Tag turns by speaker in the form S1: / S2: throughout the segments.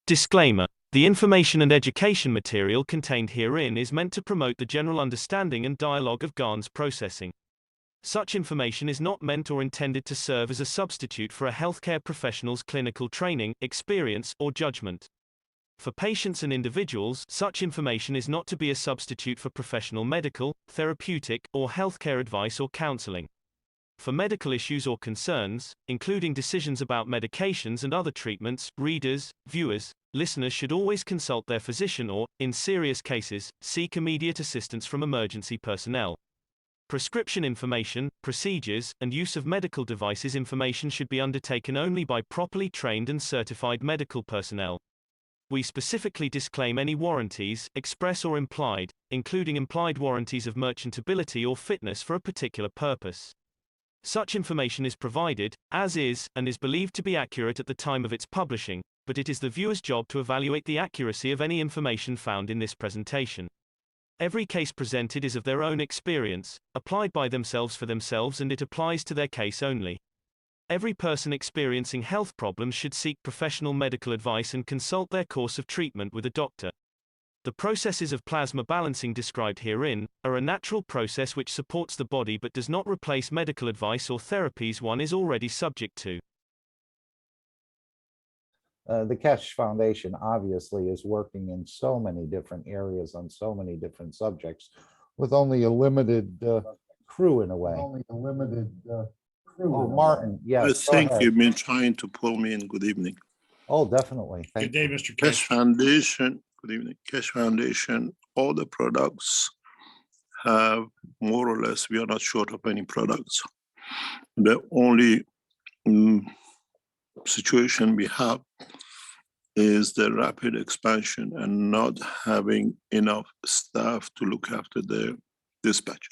S1: Disclaimer. The information and education material contained herein is meant to promote the general understanding and dialogue of GAN's processing. Such information is not meant or intended to serve as a substitute for a healthcare professional's clinical training, experience, or judgment. For patients and individuals, such information is not to be a substitute for professional medical, therapeutic, or healthcare advice or counseling. For medical issues or concerns, including decisions about medications and other treatments, readers, viewers, listeners should always consult their physician or, in serious cases, seek immediate assistance from emergency personnel. Prescription information, procedures, and use of medical devices information should be undertaken only by properly trained and certified medical personnel. We specifically disclaim any warranties, express or implied, including implied warranties of merchantability or fitness for a particular purpose. Such information is provided, as is, and is believed to be accurate at the time of its publishing, but it is the viewer's job to evaluate the accuracy of any information found in this presentation. Every case presented is of their own experience, applied by themselves for themselves, and it applies to their case only. Every person experiencing health problems should seek professional medical advice and consult their course of treatment with a doctor. The processes of plasma balancing described herein are a natural process which supports the body but does not replace medical advice or therapies one is already subject to.
S2: The Keshe Foundation obviously is working in so many different areas on so many different subjects with only a limited crew in a way. Oh, Martin, yes.
S3: I think you've been trying to pull me in. Good evening.
S2: Oh, definitely.
S4: Good day, Mr.
S3: Keshe
S4: Keshe.
S3: Foundation, good evening. Keshe Foundation, all the products have more or less, we are not short of any products. The only situation we have is the rapid expansion and not having enough staff to look after the dispatch.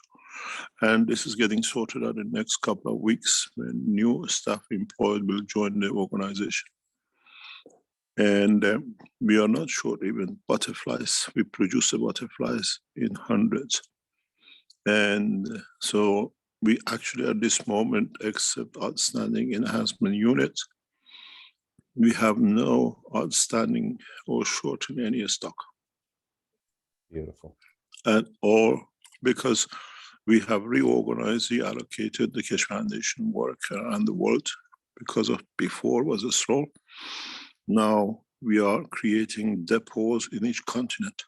S3: And this is getting sorted out in the next couple of weeks when new staff employed will join the organization. And we are not short even butterflies. We produce the butterflies in hundreds. And so we actually at this moment, except outstanding enhancement units, we have no outstanding or short in any stock.
S2: Beautiful.
S3: And all because we have reorganized, reallocated the Keshe Foundation work around the world because of before was a slow. Now we are creating depots in each continent,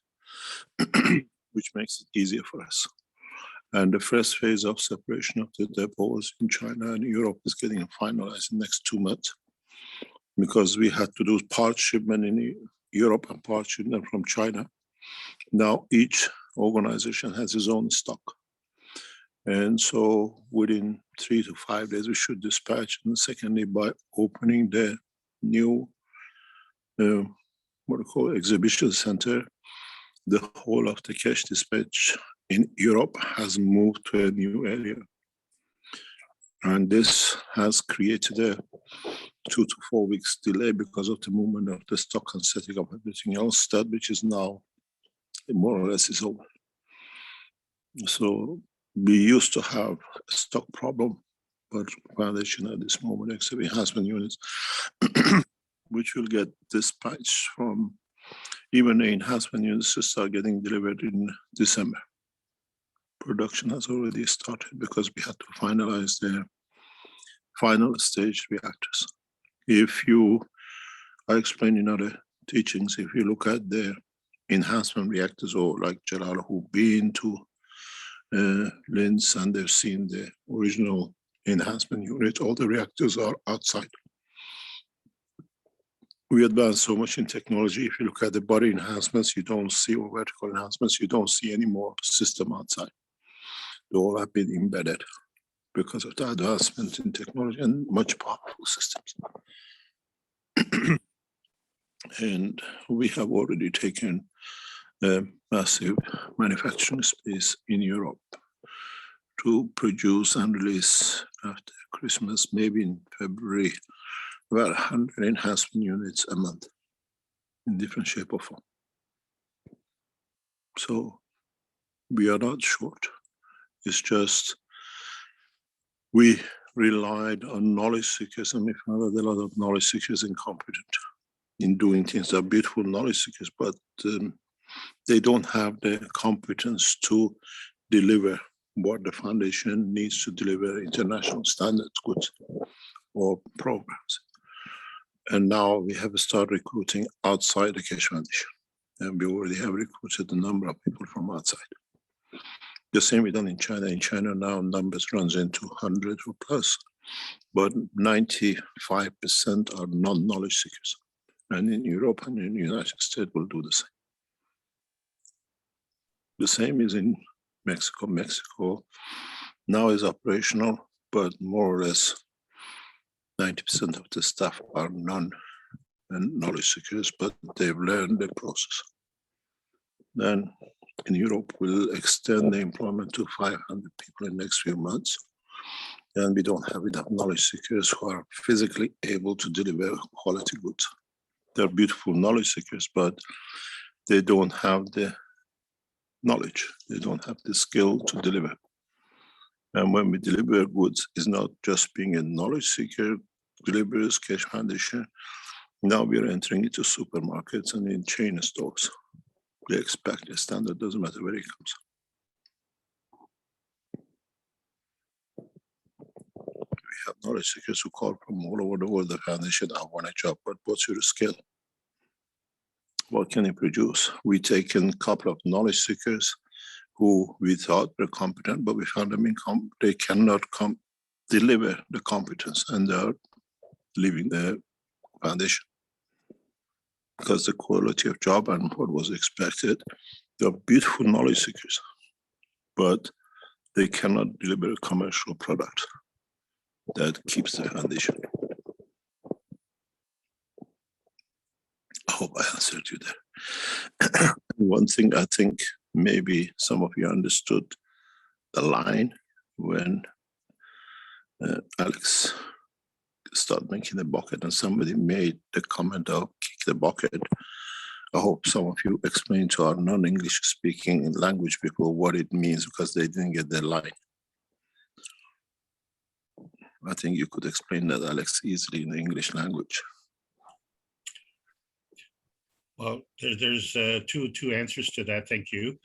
S3: which makes it easier for us. And the first phase of separation of the depots in China and Europe is getting finalized in the next 2 months because we had to do part shipment in Europe and part shipment from China. Now each organization has its own stock. And so within 3 to 5 days, we should dispatch. And secondly, by opening the new exhibition center, the whole of the Keshe dispatch in Europe has moved to a new area. And this has created a 2 to 4 weeks delay because of the movement of the stock and setting up everything else, that which is now more or less is over. So we used to have a stock problem, but Foundation at this moment, except enhancement units, which will get dispatched from even the enhancement units to start getting delivered in December. Production has already started because we had to finalize the final stage reactors. I explained in other teachings, if you look at the enhancement reactors or like Jalal who've been to Linz and they've seen the original enhancement unit, all the reactors are outside. We advanced so much in technology. If you look at the body enhancements, you don't see, or vertical enhancements, you don't see any more system outside. They all have been embedded because of the advancement in technology and much powerful systems. And we have already taken a massive manufacturing space in Europe to produce and release after Christmas, maybe in February, about 100 enhancement units a month in different shape or form. So we are not short. It's just we relied on knowledge seekers, and we found that a lot of knowledge seekers incompetent. in doing things. They're beautiful knowledge seekers, but they don't have the competence to deliver what the foundation needs to deliver international standards goods or programs. And now we have started recruiting outside the Keshe Foundation. And we already have recruited a number of people from outside. The same we done in China. In China now numbers runs into 100 or plus, but 95% are non-knowledge seekers. And in Europe and in the United States will do the same. The same is in Mexico. Mexico now is operational, but more or less 90% of the staff are non-knowledge seekers, but they've learned the process. Then in Europe, we'll extend the employment to 500 people in the next few months. And we don't have enough knowledge seekers who are physically able to deliver quality goods. They're beautiful knowledge seekers, but they don't have the knowledge. They don't have the skill to deliver. And when we deliver goods, it's not just being a knowledge seeker, delivers Keshe Foundation. Now we are entering into supermarkets and in chain stores. They expect a standard, doesn't matter where it comes. We have knowledge seekers who call from all over the world. The foundation, I want a job, but what's your skill? What can you produce? We taken a couple of knowledge seekers who we thought were competent, but we found them they cannot deliver the competence, and they are leaving the foundation because the quality of job and what was expected. They are beautiful knowledge seekers, but they cannot deliver a commercial product that keeps the foundation. I hope I answered you there. One thing I think maybe some of you understood the line when Alex started making the bucket and somebody made the comment of kick the bucket. I hope some of you explain to our non-English speaking language people what it means, because they didn't get the line. I think you could explain that, Alex, easily in the English language.
S4: Well, there's two answers to that. Thank you.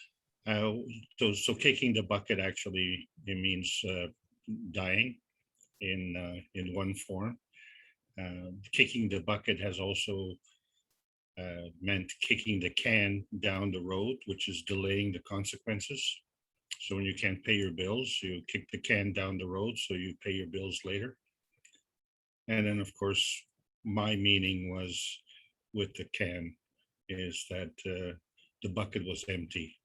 S4: So kicking the bucket actually, it means dying in one form. Kicking the bucket has also meant kicking the can down the road, which is delaying the consequences. So when you can't pay your bills, you kick the can down the road so you pay your bills later. And then, of course, my meaning was with the can is that the bucket was empty.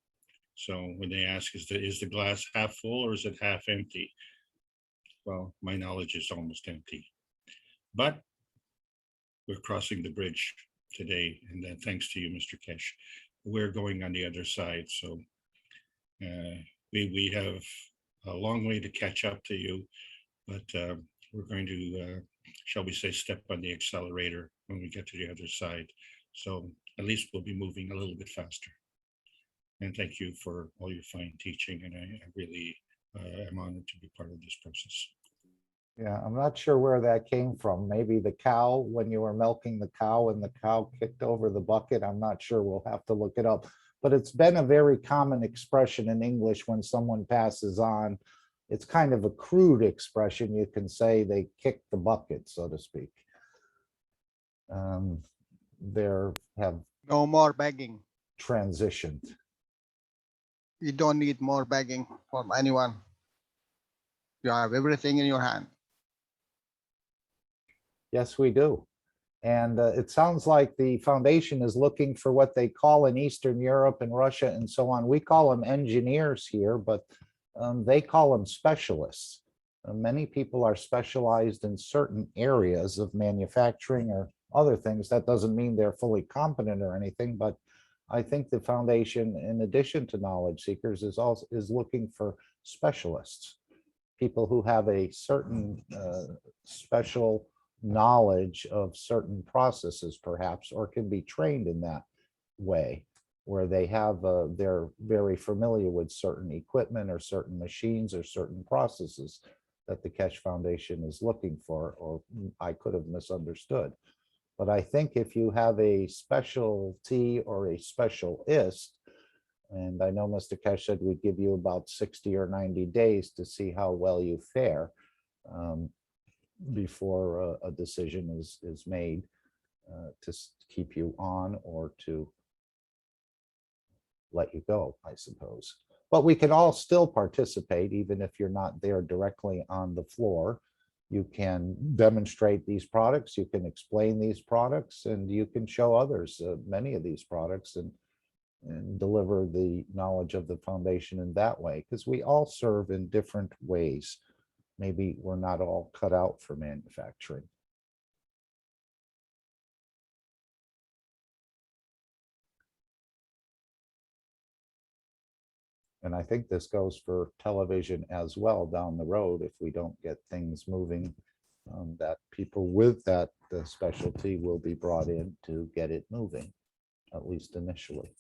S4: So when they ask, is the glass half full or is it half empty? Well, my knowledge is almost empty. But we're crossing the bridge today, and then thanks to you, Mr. Keshe, we're going on the other side. So we have a long way to catch up to you, but we're going to, shall we say, step on the accelerator when we get to the other side. So at least we'll be moving a little bit faster. And thank you for all your fine teaching, and I really am honored to be part of this process.
S2: Yeah, I'm not sure where that came from. Maybe the cow, when you were milking the cow and the cow kicked over the bucket. I'm not sure. We'll have to look it up. But it's been a very common expression in English when someone passes on. It's kind of a crude expression. You can say they kicked the bucket, so to speak. There have
S5: no more begging.
S2: Transitioned.
S5: You don't need more begging from anyone. You have everything in your hand.
S2: Yes, we do. And it sounds like the foundation is looking for what they call in Eastern Europe and Russia and so on. We call them engineers here, but they call them specialists. Many people are specialized in certain areas of manufacturing or other things. That doesn't mean they're fully competent or anything, but I think the foundation, in addition to knowledge seekers, is looking for specialists, people who have a certain special knowledge of certain processes, perhaps, or can be trained in that way, where they have they're very familiar with certain equipment or certain machines or certain processes that the Keshe Foundation is looking for, or I could have misunderstood. But I think if you have a specialty or a specialist, and I know Mr. Keshe said we'd give you about 60 or 90 days to see how well you fare before a decision is made to keep you on or to let you go, I suppose. But we can all still participate, even if you're not there directly on the floor. You can demonstrate these products, you can explain these products, and you can show others many of these products and deliver the knowledge of the foundation in that way, because we all serve in different ways. Maybe we're not all cut out for manufacturing. And I think this goes for television as well down the road. If we don't get things moving, that people with that specialty will be brought in to get it moving, at least initially.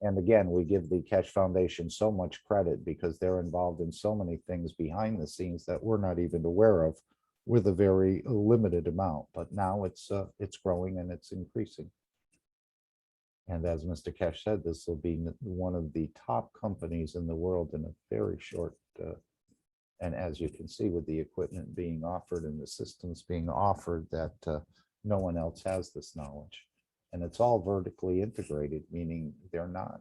S2: And again, we give the Keshe Foundation so much credit because they're involved in so many things behind the scenes that we're not even aware of with a very limited amount. But now it's growing and it's increasing. And as Mr. Keshe said, this will be one of the top companies in the world in a very short, and as you can see with the equipment being offered and the systems being offered, that no one else has this knowledge. And it's all vertically integrated, meaning they're not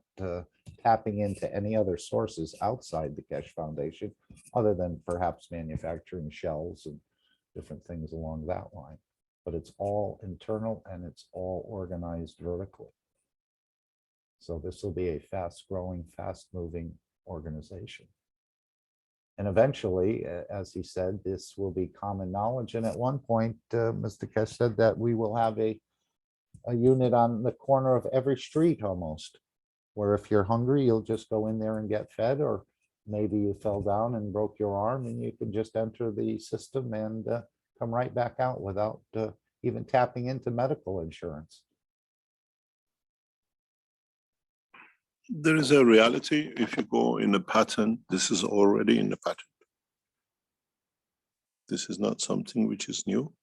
S2: tapping into any other sources outside the Keshe Foundation, other than perhaps manufacturing shells and different things along that line. But it's all internal and it's all organized vertically. So this will be a fast-growing, fast-moving organization. And eventually, as he said, this will be common knowledge. And at one point, Mr. Keshe said that we will have a unit on the corner of every street almost, where if you're hungry, you'll just go in there and get fed, or maybe you fell down and broke your arm and you can just enter the system and come right back out without even tapping into medical insurance.
S3: There is a reality. If you go in the patent, this is already in the patent. This is not something which is new.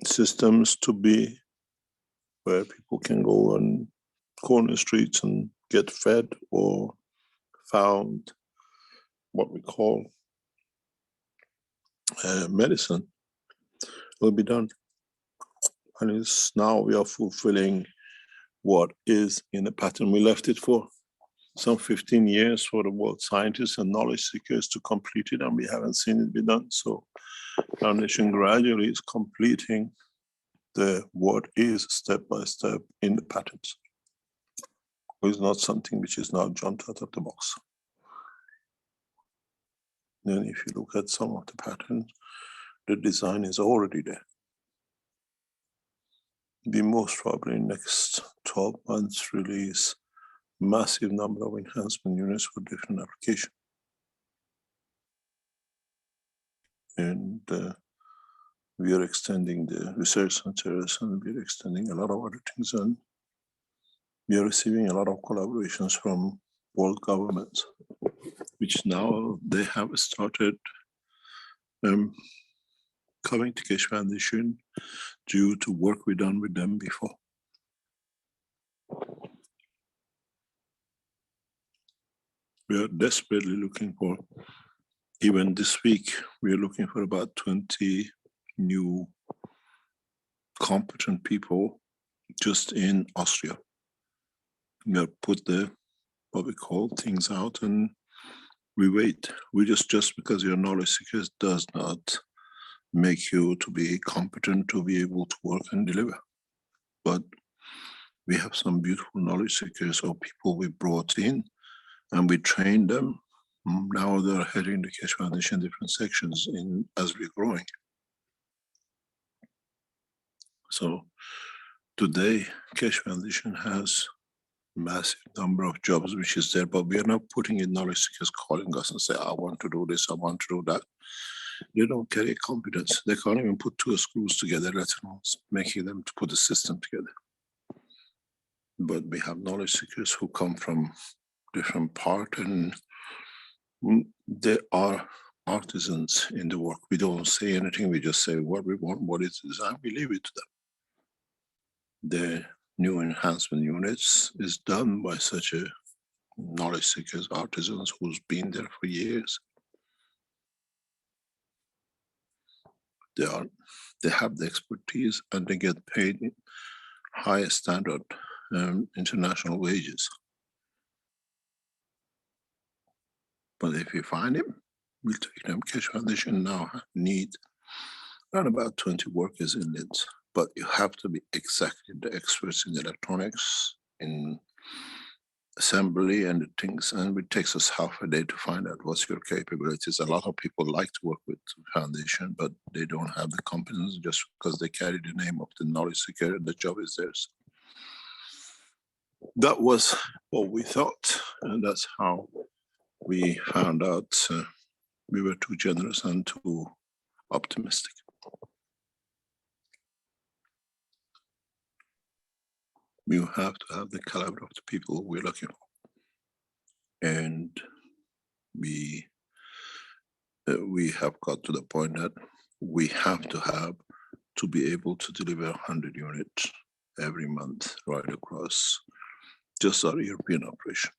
S3: Systems to be where people can go on corner streets and get fed or found what we call medicine will be done. And it's now we are fulfilling what is in the pattern. We left it for some 15 years for the world scientists and knowledge seekers to complete it, and we haven't seen it be done. So Foundation gradually is completing the what is step by step in the patterns. It's not something which is now jumped out of the box. Then if you look at some of the patterns, the design is already there. The most probably next 12 months release massive number of enhancement units for different applications. And we are extending the research centers, and we are extending a lot of other things, and we are receiving a lot of collaborations from world governments, which now they have started coming to Keshe Foundation due to work we done with them before. We are desperately looking for, even this week, we are looking for about 20 new competent people just in Austria. We have put the, what we call things out, and we wait. We just because you're knowledge seekers does not make you to be competent to be able to work and deliver. But we have some beautiful knowledge seekers or people we brought in and we trained them. Now they're heading the Keshe Foundation different sections in as we're growing. So today, Keshe Foundation has massive number of jobs which is there, but we are not putting in knowledge seekers calling us and say, I want to do this, I want to do that. They don't carry competence. They can't even put two screws together, let alone making them to put a system together. But we have knowledge seekers who come from different part, and they are artisans in the work. We don't say anything, we just say what we want, what is designed, we leave it to them. The new enhancement units is done by such a knowledge seekers, artisans who's been there for years. They have the expertise and they get paid high standard international wages. But if you find him, we'll take them. Keshe Foundation now need around about 20 workers in it, but you have to be exactly the experts in electronics, in assembly and the things, and it takes us half a day to find out what's your capabilities. A lot of people like to work with the foundation, but they don't have the competence just because they carry the name of the knowledge seeker, the job is theirs. That was what we thought, and that's how we found out we were too generous and too optimistic. You have to have the caliber of the people we're looking for. And we have got to the point that we have to be able to deliver 100 units every month right across just our European operation.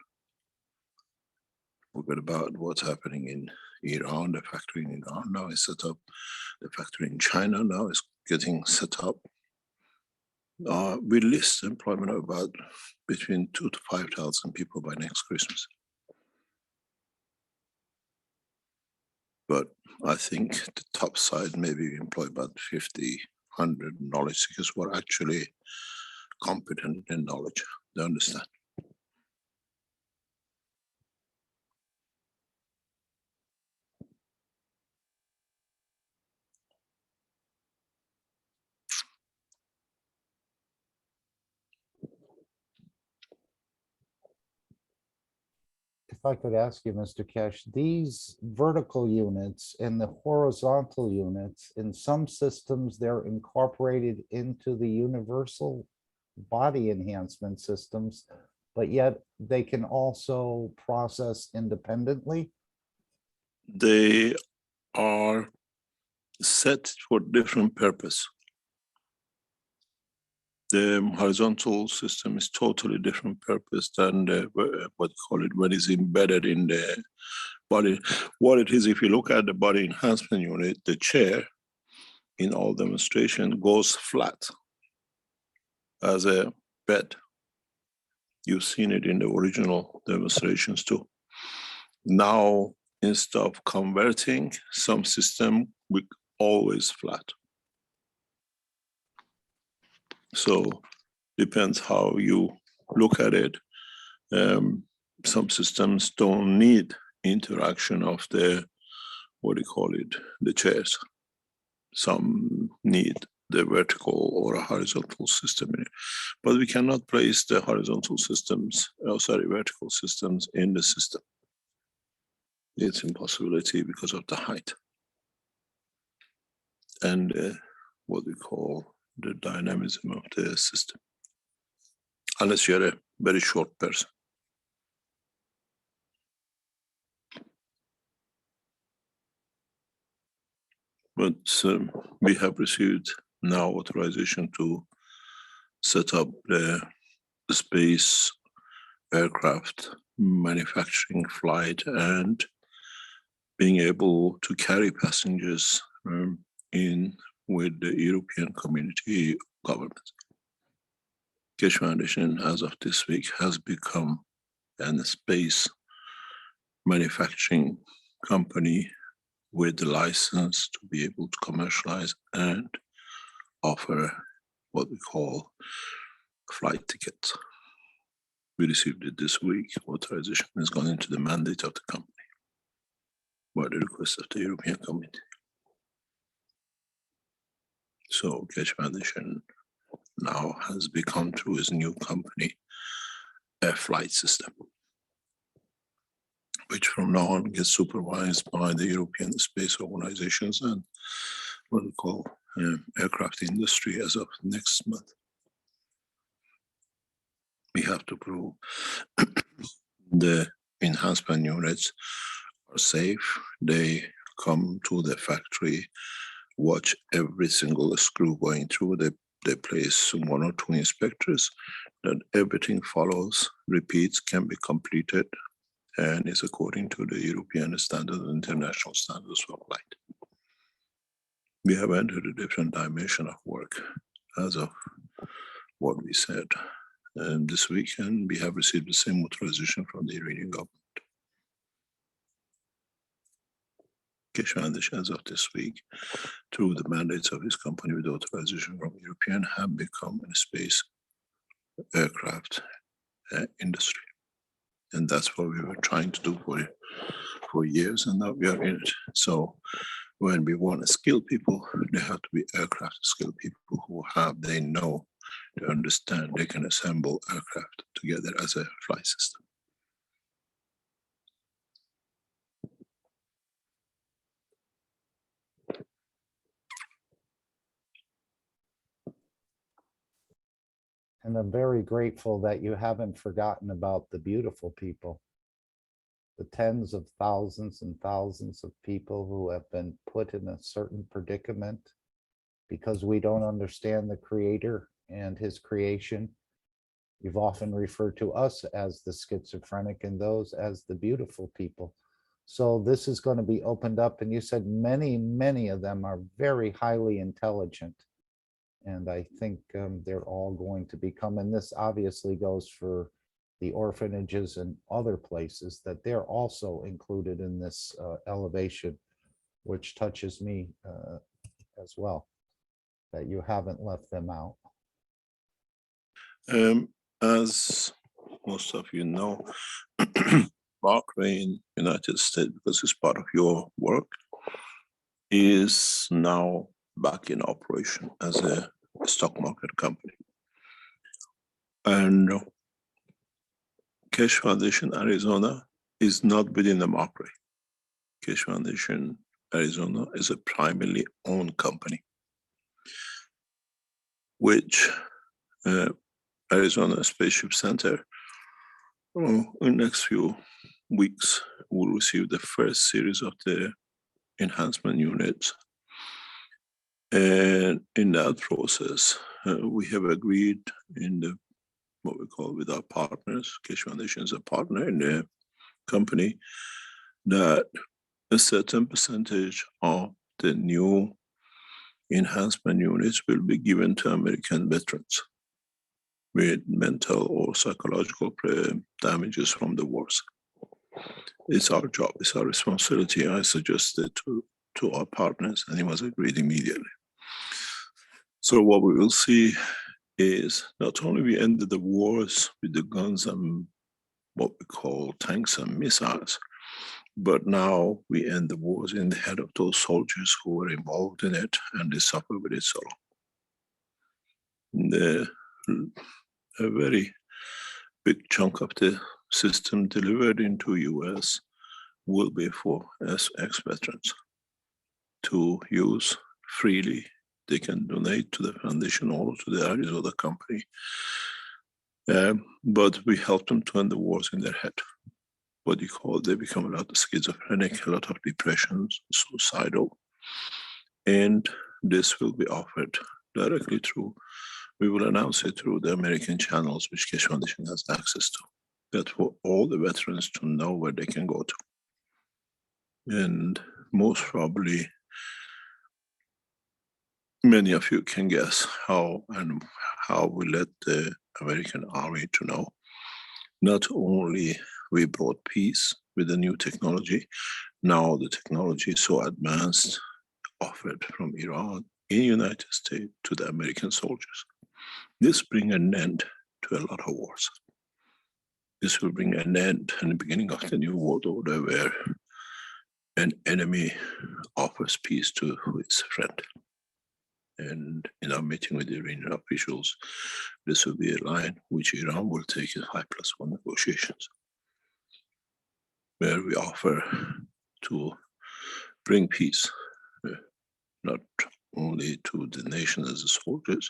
S3: Forget about what's happening in Iran. The factory in Iran now is set up. The factory in China now is getting set up. We list employment of about between 2,000 to 5,000 people by next Christmas. But I think the top side maybe employ about 50, 100 knowledge seekers who are actually competent in knowledge. They understand.
S2: If I could ask you, Mr. Keshe, these vertical units and the horizontal units, in some systems, they're incorporated into the universal body enhancement systems, but yet they can also process independently.
S3: They are set for different purpose. The horizontal system is totally different purpose than the, what you call it, when it's embedded in the body. What it is, if you look at the body enhancement unit, the chair in all demonstration goes flat as a bed. You've seen it in the original demonstrations too. Now, instead of converting, some system we always flat. So depends how you look at it. Some systems don't need interaction of the, what do you call it, the chairs. Some need the vertical or a horizontal system in it. But we cannot place the horizontal systems, vertical systems in the system. It's impossibility because of the height. And what we call the dynamism of the system, unless you're a very short person. But we have received now authorization to set up the space aircraft manufacturing flight and being able to carry passengers in with the European community government. Keshe Foundation, as of this week, has become a space manufacturing company with the license to be able to commercialize and offer what we call flight tickets. We received it this week. Authorization has gone into the mandate of the company by the request of the European Committee. So Keshe Foundation now has become, through its new company, a flight system, which from now on gets supervised by the European space organizations and what we call aircraft industry as of next month. We have to prove the enhancement units are safe, they come to the factory, watch every single screw going through. They place 1 or 2 inspectors, that everything follows, repeats, can be completed, and is according to the European standard and international standards for applied. We have entered a different dimension of work as of what we said. And this weekend, we have received the same authorization from the Iranian government. Keshe Foundation, as of this week, through the mandates of his company with authorization from European, have become a space aircraft industry. And that's what we were trying to do for years, and now we are in it. So when we want to skill people, they have to be aircraft skilled people who they know, they understand, they can assemble aircraft together as a flight system.
S2: And I'm very grateful that you haven't forgotten about the beautiful people, the tens of thousands and thousands of people who have been put in a certain predicament because we don't understand the Creator and his creation. You've often referred to us as the schizophrenic and those as the beautiful people. So this is going to be opened up. And you said many, many of them are very highly intelligent. And I think they're all going to become, and this obviously goes for the orphanages and other places, that they're also included in this elevation, which touches me as well, that you haven't left them out.
S3: As most of you know, Barclay in United States, because it's part of your work, is now back in operation as a stock market company. And Keshe Foundation Arizona is not within the Barclay. Keshe Foundation Arizona is a primarily owned company, which Arizona Spaceship Center, in the next few weeks, will receive the first series of the enhancement units. And in that process, we have agreed in what we call with our partners, Keshe Foundation is a partner in the company, that a certain percentage of the new enhancement units will be given to American veterans with mental or psychological damages from the wars. It's our job, it's our responsibility. I suggested to our partners, and he was agreed immediately. So what we will see is not only we ended the wars with the guns and what we call tanks and missiles, but now we end the wars in the head of those soldiers who were involved in it, and they suffer with it so long. A very big chunk of the system delivered into US will be for ex-veterans to use freely. They can donate to the foundation or to the Arizona company. But we help them to end the wars in their head. What you call, they become a lot of schizophrenic, a lot of depressions, suicidal. And this will be offered directly through, we will announce it through the American channels, which Keshe Foundation has access to. That for all the veterans to know where they can go to. And most probably, many of you can guess how we let the American Army to know. Not only we brought peace with the new technology, now the technology is so advanced, offered from Iran in the United States to the American soldiers. This brings an end to a lot of wars. This will bring an end in the beginning of the new world order, where an enemy offers peace to his friend. And in our meeting with the Iranian officials, this will be a line which Iran will take in 5+1 negotiations, where we offer to bring peace, not only to the nation as the soldiers,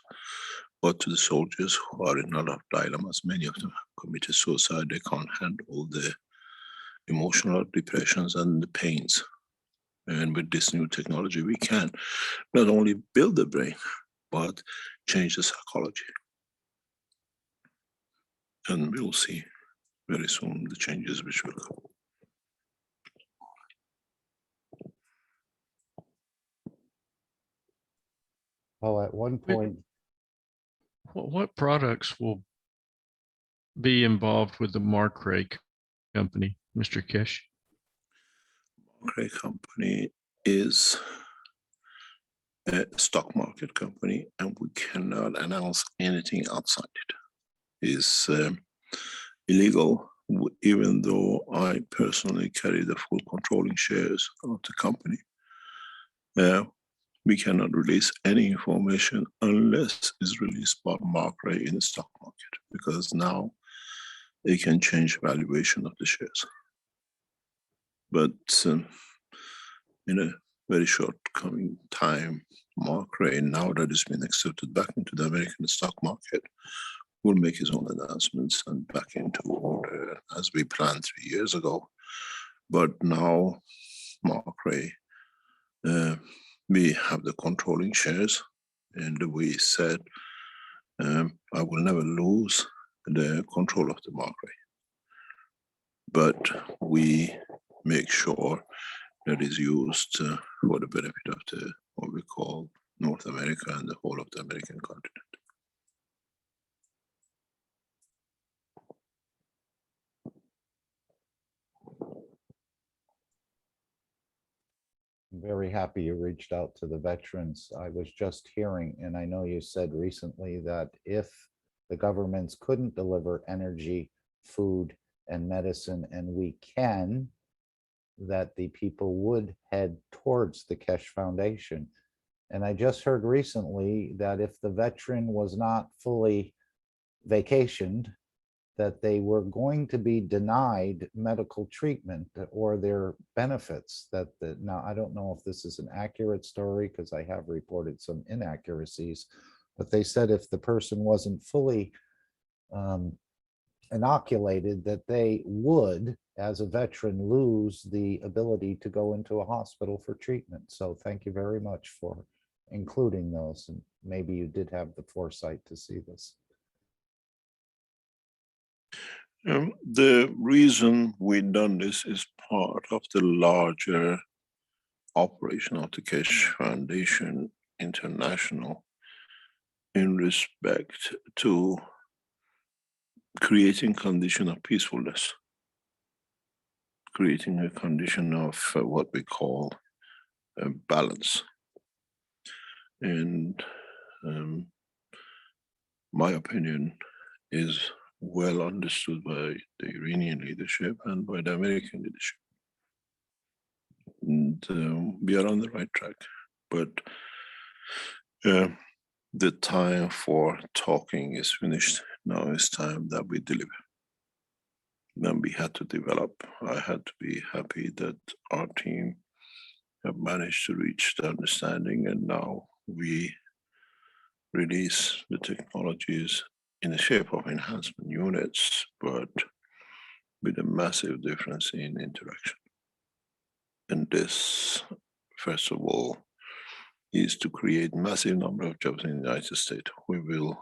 S3: but to the soldiers who are in a lot of dilemmas. Many of them have committed suicide. They can't handle the emotional depressions and the pains And with this new technology, we can not only build the brain, but change the psychology. And we'll see very soon the changes which will come.
S2: Well, at one point,
S6: What products will be involved with the Marcray company, Mr. Keshe?
S3: Marcray company is a stock market company, and we cannot announce anything outside it. It's illegal, even though I personally carry the full controlling shares of the company. We cannot release any information unless it's released by Marcray in the stock market, because now they can change valuation of the shares. But in a very short coming time, Marcray, now that it's been accepted back into the American stock market, will make his own announcements and back into order as we planned 3 years ago. But now Marcray, we have the controlling shares, and we said I will never lose the control of the Marcray, but we make sure that is used for the benefit of the what we call North America and the whole of the American continent.
S2: I'm very happy you reached out to the veterans. I was just hearing, and I know you said recently that if the governments couldn't deliver energy, food, and medicine, and we can, that the people would head towards the Keshe Foundation. And I just heard recently that if the veteran was not fully vacationed, that they were going to be denied medical treatment or their benefits. Now, I don't know if this is an accurate story, because I have reported some inaccuracies, but they said if the person wasn't fully inoculated, that they would, as a veteran, lose the ability to go into a hospital for treatment. So thank you very much for including those. And maybe you did have the foresight to see this.
S3: The reason we've done this is part of the larger operation of the Keshe Foundation International in respect to creating condition of peacefulness, creating a condition of what we call balance. And my opinion is well understood by the Iranian leadership and by the American leadership. And we are on the right track, but the time for talking is finished. Now it's time that we deliver. Then we had to develop. I had to be happy that our team have managed to reach the understanding, and now we release the technologies in the shape of enhancement units, but with a massive difference in interaction. And this, first of all, is to create massive number of jobs in the United States. We will,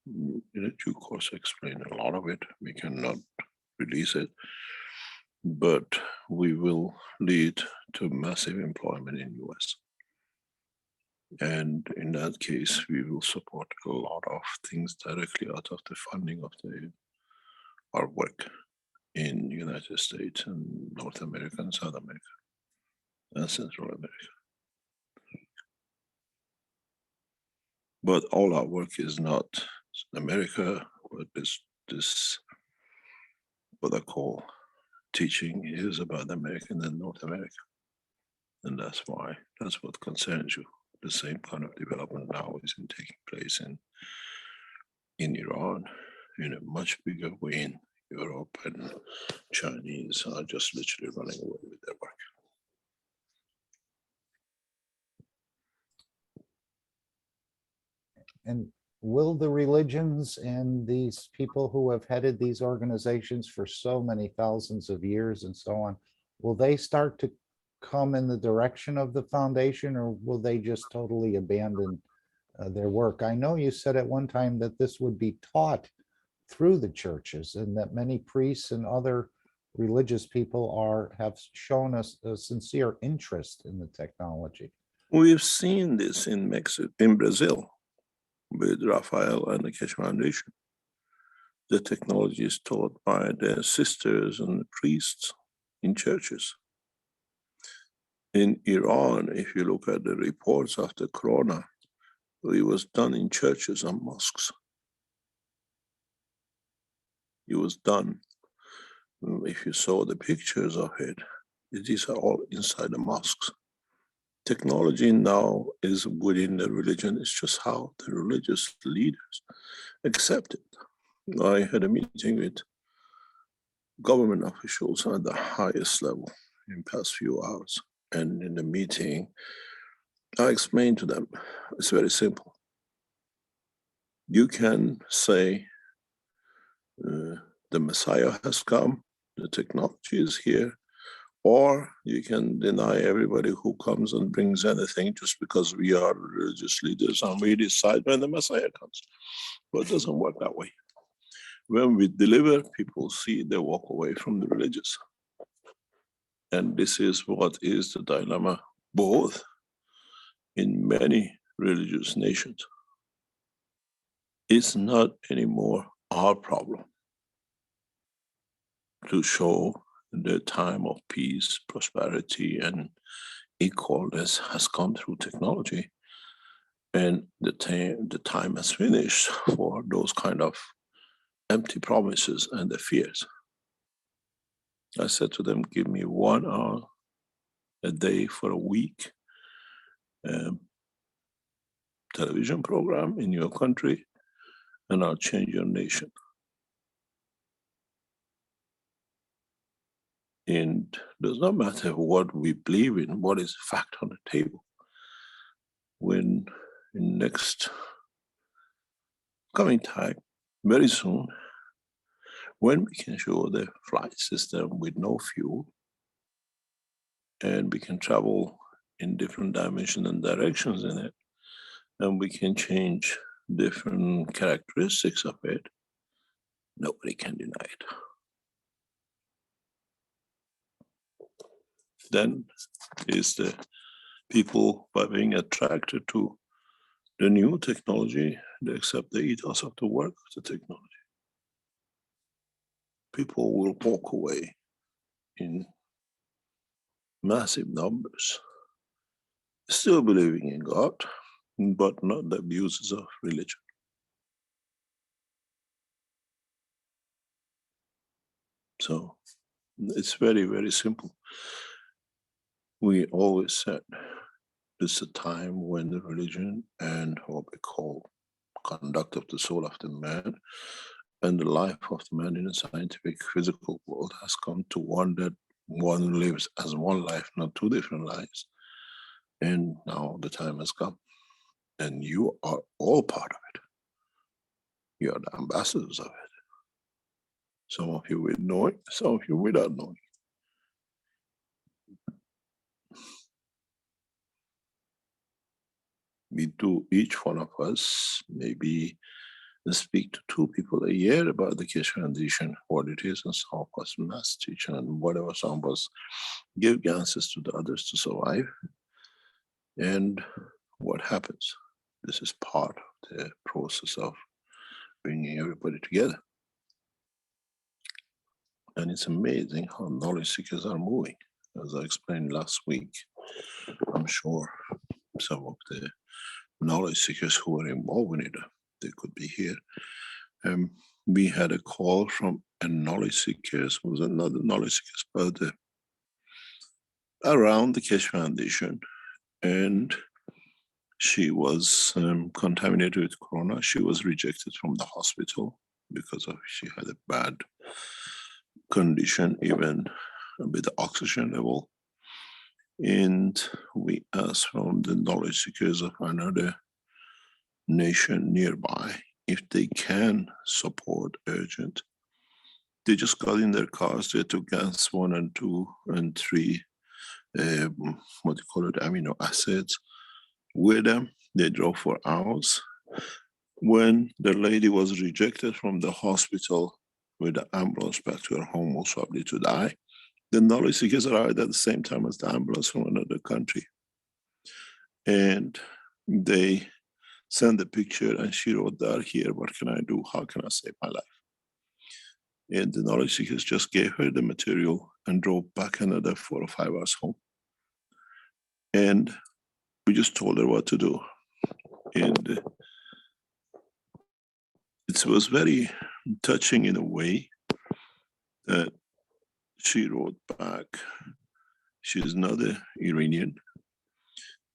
S3: in a due course, explain a lot of it. We cannot release it, but we will lead to massive employment in US. And in that case, we will support a lot of things directly out of the funding of our work in the United States and North America and South America and Central America. But all our work is not America, but this what I call teaching is about American and North America. And that's why, that's what concerns you. The same kind of development now is taking place in Iran in a much bigger way in Europe, and Chinese are just literally running away with their work.
S2: And will the religions and these people who have headed these organizations for so many thousands of years and so on, will they start to come in the direction of the foundation, or will they just totally abandon their work? I know you said at one time that this would be taught through the churches, and that many priests and other religious people have shown us a sincere interest in the technology.
S3: We've seen this in Mexico, in Brazil, with Rafael and the Keshe Foundation. The technology is taught by their sisters and priests in churches. In Iran, if you look at the reports after Corona, it was done in churches and mosques. It was done. If you saw the pictures of it, these are all inside the mosques. Technology now is within the religion. It's just how the religious leaders accept it. I had a meeting with government officials at the highest level in the past few hours. And in the meeting, I explained to them, it's very simple. You can say, the Messiah has come, the technology is here, or you can deny everybody who comes and brings anything just because we are religious leaders and we decide when the Messiah comes. But it doesn't work that way. When we deliver, people see, they walk away from the religious. And this is what is the dilemma, both in many religious nations. It's not anymore our problem to show the time of peace, prosperity, and equalness has come through technology. And the time has finished for those kind of empty promises and the fears. I said to them, give me 1 hour a day for a week, television program in your country, and I'll change your nation. And it does not matter what we believe in, what is fact on the table. When in next coming time, very soon, when we can show the flight system with no fuel, and we can travel in different dimensions and directions in it, and we can change different characteristics of it, nobody can deny it. Then is the people, by being attracted to the new technology, they accept the ethos of the work of the technology. People will walk away in massive numbers, still believing in God, but not the abuses of religion. So it's very, very simple. We always said this is a time when the religion and what we call conduct of the soul of the man and the life of the man in the scientific physical world has come to one that one lives as one life, not two different lives. And now the time has come. And you are all part of it. You are the ambassadors of it. Some of you with knowing, some of you without knowing. We do, each one of us, maybe speak to 2 people a year about the Keshe Foundation, what it is, and some of us mass teach, and whatever, some of us give answers to the others to survive. And what happens? This is part of the process of bringing everybody together. And it's amazing how knowledge seekers are moving. As I explained last week, I'm sure some of the knowledge seekers who were involved in it, they could be here. We had a call from a knowledge seekers, was another knowledge seekers, but around the Keshe Foundation, and she was contaminated with corona. She was rejected from the hospital because of she had a bad condition, even with the oxygen level. And we asked from the knowledge seekers of another nation nearby if they can support urgent. They just got in their cars, they took gas 1 and 2 and 3 what do you call it, amino acids with them. They drove for hours. When the lady was rejected from the hospital with the ambulance back to her home, most probably to die, the knowledge seekers arrived at the same time as the ambulance from another country. And they sent the picture and she wrote that here, what can I do? How can I save my life? And the knowledge seekers just gave her the material and drove back another 4 or 5 hours home. And we just told her what to do. And it was very touching in a way that she wrote back. She's not an Iranian.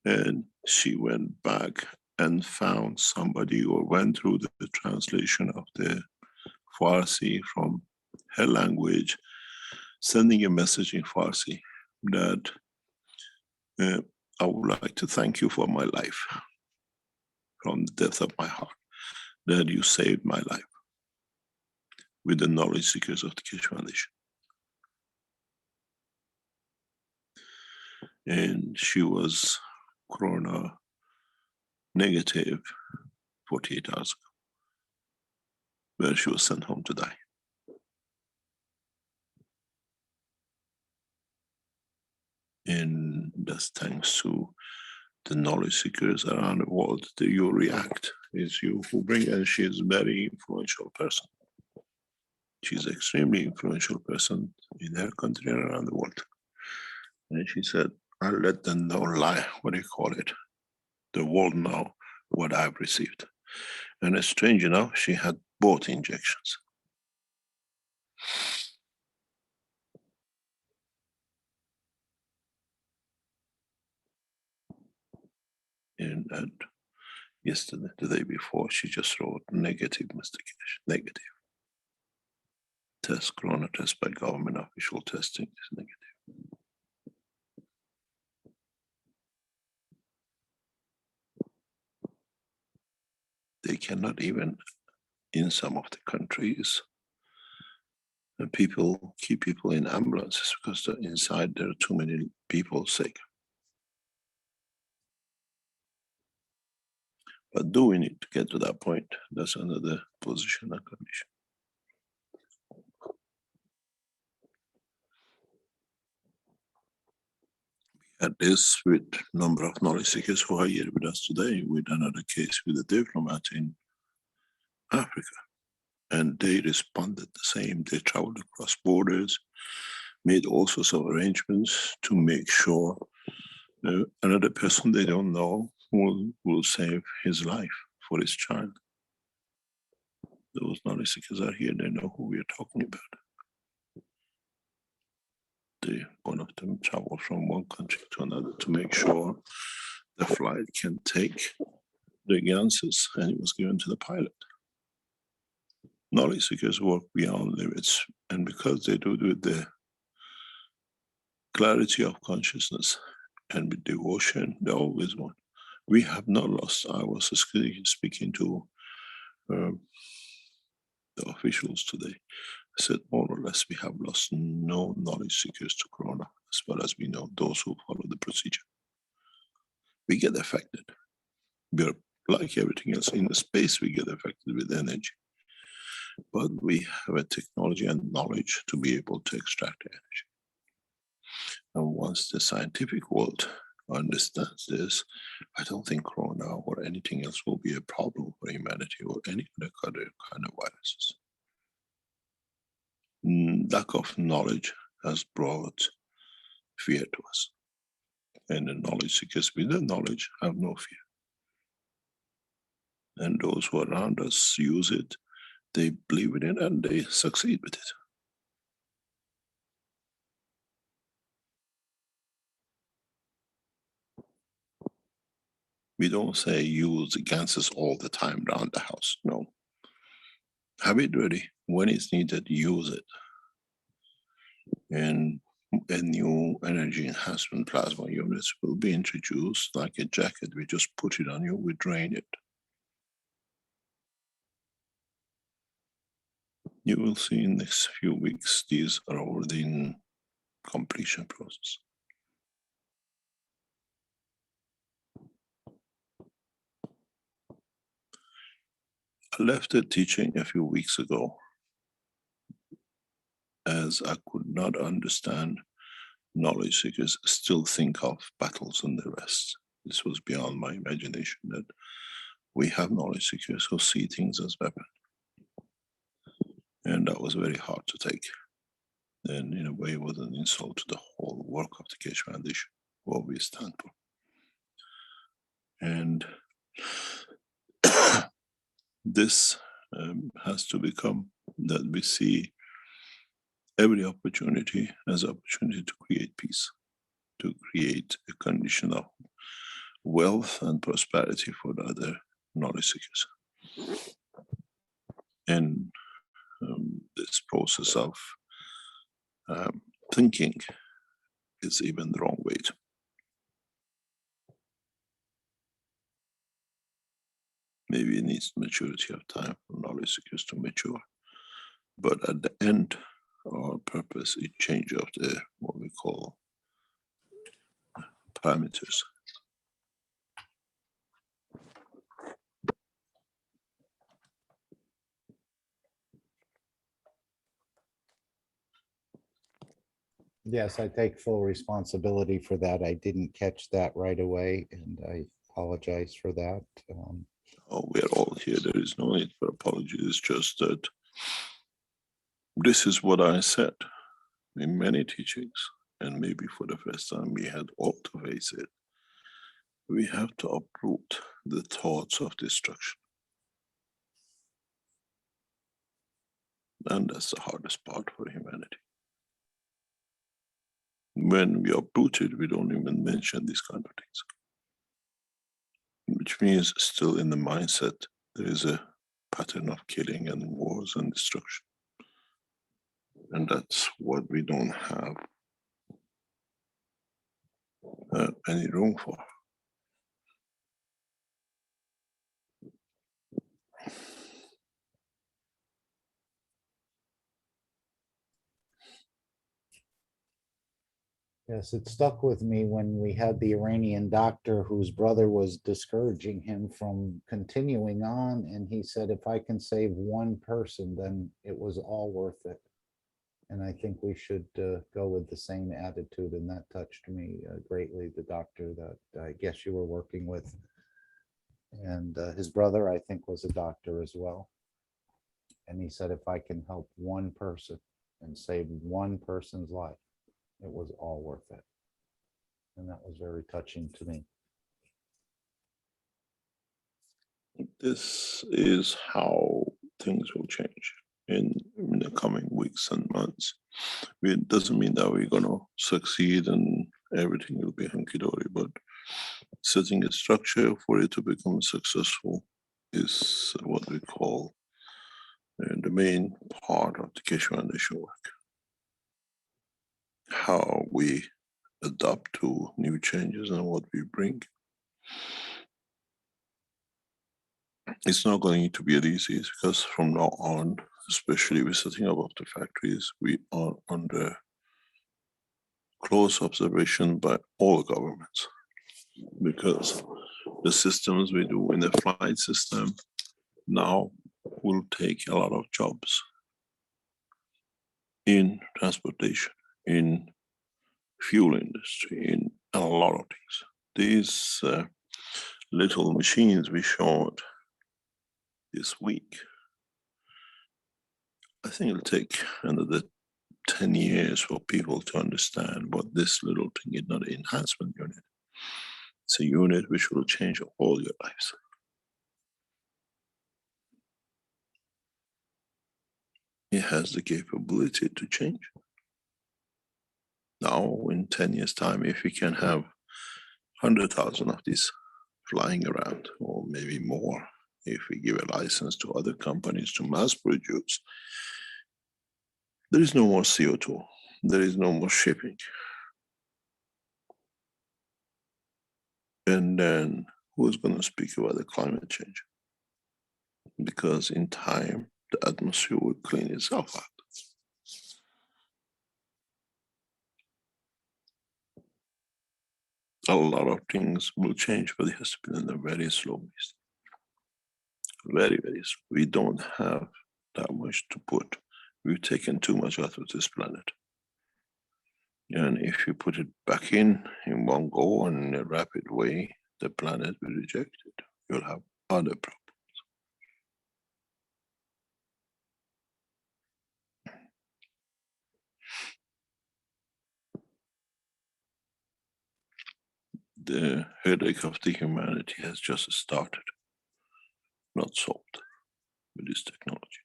S3: And she went back and found somebody or went through the translation of the Farsi from her language, sending a message in Farsi that I would like to thank you for my life from the depth of my heart, that you saved my life with the knowledge seekers of the Keshe Foundation. And she was corona negative 48 hours ago, where she was sent home to die. And that's thanks to the knowledge seekers around the world. The you react is you who bring, and she is a very influential person. She's an extremely influential person in her country and around the world. And she said, I'll let them know what do you call it? The world know what I've received. And it's strange enough, she had both injections. And yesterday, the day before, she just wrote negative, Mr. Keshe, negative. Test, corona test by government official testing is negative. They cannot even, in some of the countries, people keep people in ambulances because inside there are too many people sick. But do we need to get to that point? That's another position and condition. We had this with a number of knowledge seekers who are here with us today, with another case with a diplomat in Africa. And they responded the same. They traveled across borders, made all sorts of arrangements to make sure another person they don't know will save his life for his child. Those knowledge seekers are here, they know who we are talking about. One of them traveled from one country to another to make sure the flight can take the ganses, and it was given to the pilot. Knowledge seekers work beyond limits, and because they do it with the clarity of consciousness and with devotion, they always won. We have not lost. I was speaking to the officials today. I said, more or less, we have lost no knowledge seekers to corona, as far as we know, those who follow the procedure. We get affected. We are like everything else in the space, we get affected with energy. But we have a technology and knowledge to be able to extract energy. And once the scientific world understands this, I don't think corona or anything else will be a problem for humanity or any other kind of viruses. Lack of knowledge has brought fear to us. And the knowledge seekers with the knowledge have no fear. And those who are around us use it, they believe in it and they succeed with it. We don't say use the ganses all the time around the house. No. Have it ready. When it's needed, use it. And a new energy enhancement plasma units will be introduced like a jacket. We just put it on you, we drain it. You will see in the next few weeks, these are already in completion process. left the teaching a few weeks ago as I could not understand knowledge seekers still think of battles and the rest. This was beyond my imagination, that we have knowledge seekers who see things as weapons. And that was very hard to take. And in a way, it was an insult to the whole work of the Keshe Foundation, what we stand for. And this has to become that we see every opportunity as an opportunity to create peace, to create a condition of wealth and prosperity for the other knowledge seekers. And this process of thinking is even the wrong way. Maybe it needs maturity of time for knowledge seekers to mature. But at the end, our purpose is change of the, what we call, parameters.
S2: Yes, I take full responsibility for that. I didn't catch that right away, and I apologize for that.
S3: Oh, we are all here. There is no need for apology. It's just that this is what I said in many teachings, and maybe for the first time we had all to face it. We have to uproot the thoughts of destruction. And that's the hardest part for humanity. When we uproot it, we don't even mention these kind of things. Which means still in the mindset, there is a pattern of killing and wars and destruction. And that's what we don't have any room for.
S2: Yes, it stuck with me when we had the Iranian doctor whose brother was discouraging him from continuing on. And he said, if I can save one person, then it was all worth it. And I think we should go with the same attitude. And that touched me greatly, the doctor that I guess you were working with. And his brother, I think, was a doctor as well. And he said, if I can help one person and save one person's life, it was all worth it. And that was very touching to me.
S3: This is how things will change in the coming weeks and months. It doesn't mean that we're going to succeed and everything will be hunky-dory, but setting a structure for it to become successful is what we call the main part of the Keshe Foundation work. How we adapt to new changes and what we bring. It's not going to be easy because from now on, especially with setting up of the factories, we are under close observation by all governments, because the systems we do in the flight system now will take a lot of jobs in transportation, in fuel industry, in a lot of things. These little machines we showed this week, I think it'll take another 10 years for people to understand what this little thing is. Not an enhancement unit. It's a unit which will change all your lives. It has the capability to change. Now, in 10 years' time, if we can have 100,000 of these flying around, or maybe more, if we give a license to other companies to mass produce, there is no more CO2. There is no more shipping. And then who's going to speak about the climate change? Because in time, the atmosphere will clean itself out. A lot of things will change, but it has to be in a very slow pace. very, very small. We don't have that much to put. We've taken too much out of this planet. And if you put it back in one go in a rapid way, the planet will reject it. You'll have other problems. The headache of the humanity has just started, not solved with this technology.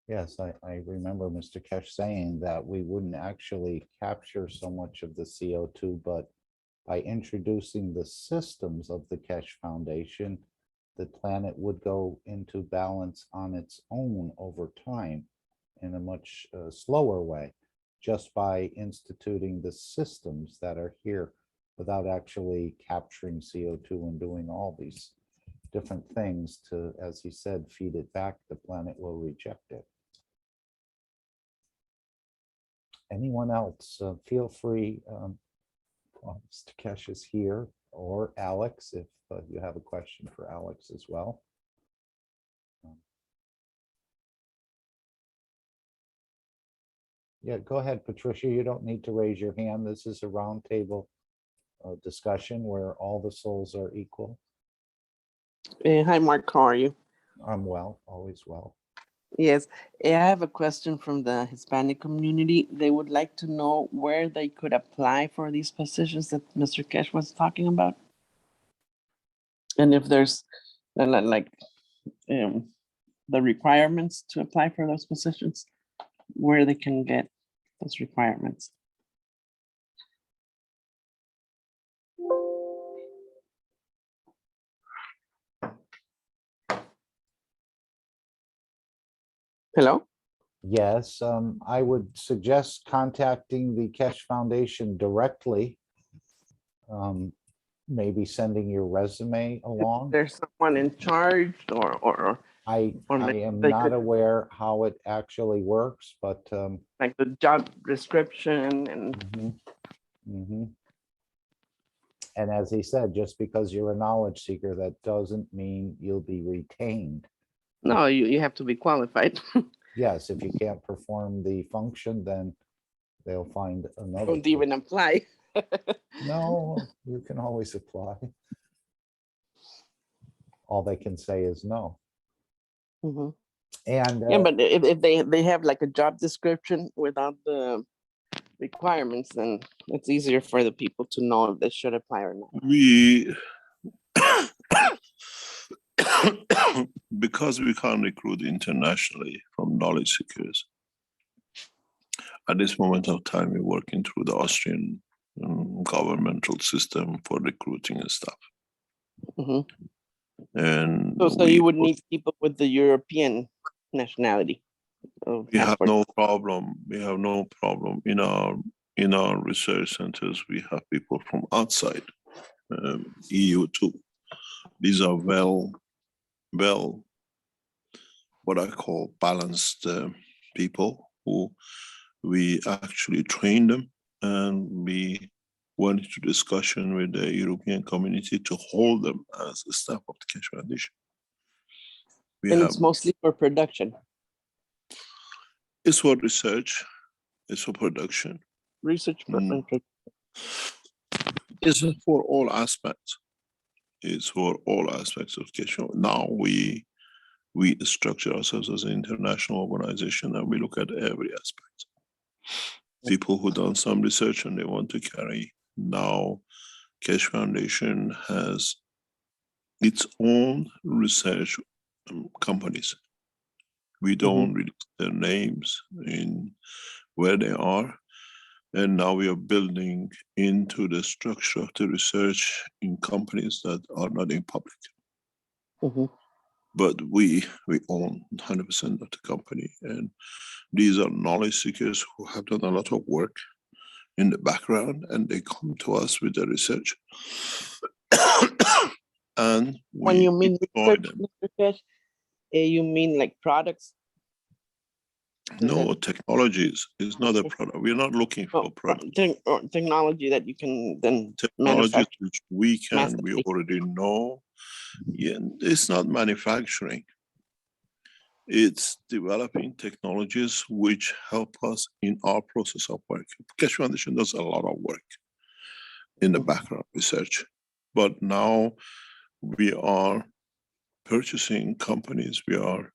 S2: Yes, I remember Mr. Keshe saying that we wouldn't actually capture so much of the CO2, but by introducing the systems of the Keshe Foundation, the planet would go into balance on its own over time in a much slower way, just by instituting the systems that are here without actually capturing CO2 and doing all these different things to, as he said, feed it back. The planet will reject it. Anyone else, feel free. Mr. Keshe is here, or Alex, if you have a question for Alex as well. Yeah, go ahead, Patricia. You don't need to raise your hand. This is a roundtable discussion where all the souls are equal.
S7: Hi, Mark. How are you?
S2: I'm well, always well.
S7: Yes, I have a question from the Hispanic community. They would like to know where they could apply for these positions that Mr. Keshe was talking about. And if there's like the requirements to apply for those positions, where they can get those requirements. Hello?
S2: Yes, I would suggest contacting the Keshe Foundation directly. Maybe sending your resume along.
S7: There's someone in charge or
S2: I am
S7: they
S2: not
S7: could-
S2: aware how it actually works, but
S7: like the job description and
S2: mhm. And as he said, just because you're a knowledge seeker, that doesn't mean you'll be retained.
S7: no, you have to be qualified.
S2: Yes, if you can't perform the function, then they'll find another.
S7: Don't even apply.
S2: No, you can always apply. All they can say is no.
S7: Mhm.
S2: And
S7: Yeah, but if they have like a job description without the requirements, then it's easier for the people to know if they should apply or not.
S3: We, because we can't recruit internationally from knowledge seekers, at this moment of time, we're working through the Austrian governmental system for recruiting and stuff.
S7: Mhm.
S3: And
S7: So you would need people with the European nationality.
S3: we have no problem. We have no problem in our research centers. We have people from outside EU too. These are well, what I call balanced people who we actually train them, and we went into discussion with the European community to hold them as a staff of the Keshe Foundation.
S7: It's mostly for production.
S3: It's for research, it's for production.
S7: Research.
S3: It's for all aspects. It's for all aspects of Keshe. Now we structure ourselves as an international organization and we look at every aspect. People who done some research and they want to carry. Now Keshe Foundation has its own research companies. We don't release their names in where they are. And now we are building into the structure of the research in companies that are not in public. But we own 100% of the company. And these are knowledge seekers who have done a lot of work. in the background, and they come to us with the research. And
S7: When
S3: we
S7: you mean
S3: deploy
S7: research,
S3: them.
S7: Mr. Keshe, you mean like products?
S3: No, technologies is not a product. We're not looking for product.
S7: Technology that you can then
S3: Technologies
S7: manufacture.
S3: which we
S7: massively.
S3: already know. Yeah, it's not manufacturing. It's developing technologies which help us in our process of work. Keshe Foundation does a lot of work in the background research, but now we are purchasing companies, we are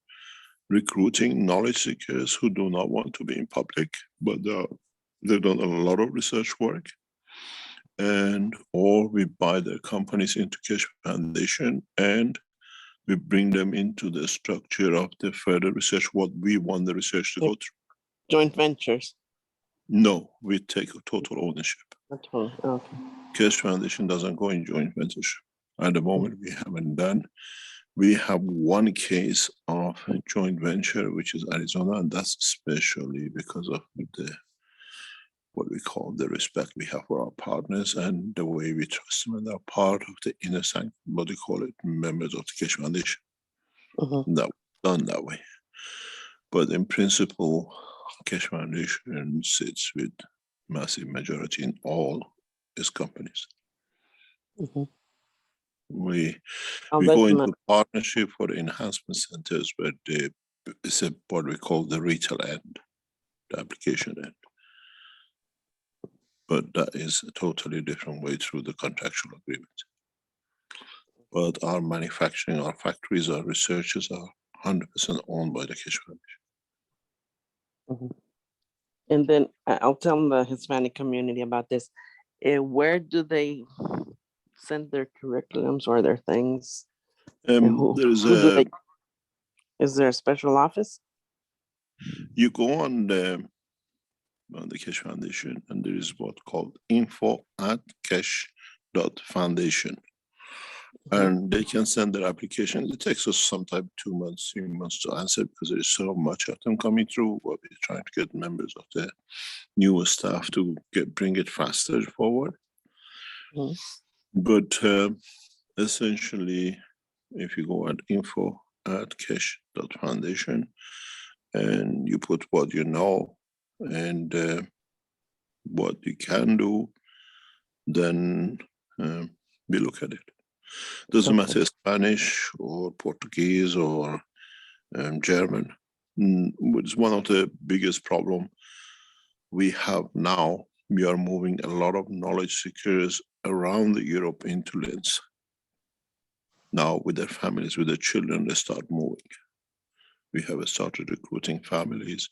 S3: recruiting knowledge seekers who do not want to be in public, but they've done a lot of research work, and or we buy their companies into Keshe Foundation and we bring them into the structure of the further research, what we want the research to go through.
S7: Joint ventures.
S3: No, we take total ownership.
S7: Okay.
S3: Keshe Foundation doesn't go in joint ventures. At the moment, we haven't done. We have one case of joint venture, which is Arizona, and that's especially because of the what we call the respect we have for our partners and the way we trust them, and they're part of the inner sanctum, what we call it, members of the Keshe Foundation. That done that way. But in principle, Keshe Foundation sits with massive majority in all its companies. We go into partnership for the enhancement centers, but it's what we call the retail end, the application end. But that is a totally different way through the contractual agreement. But our manufacturing, our factories, our researchers are 100% owned by the Keshe Foundation.
S7: And then I'll tell the Hispanic community about this. Where do they send their curriculums or their things? Is there a special office?
S3: You go on the Keshe Foundation, and there is what called info@keshe.foundation. And they can send their application. It takes us sometimes 2 months, 3 months to answer because there is so much of them coming through. We're trying to get members of the newer staff to bring it faster forward. But essentially, if you go at info@keshe.foundation and you put what you know and what you can do, then we look at it. Doesn't matter Spanish or Portuguese or German. It's one of the biggest problem we have now. We are moving a lot of knowledge seekers around Europe into Linz. Now with their families, with their children, they start moving. We have started recruiting families,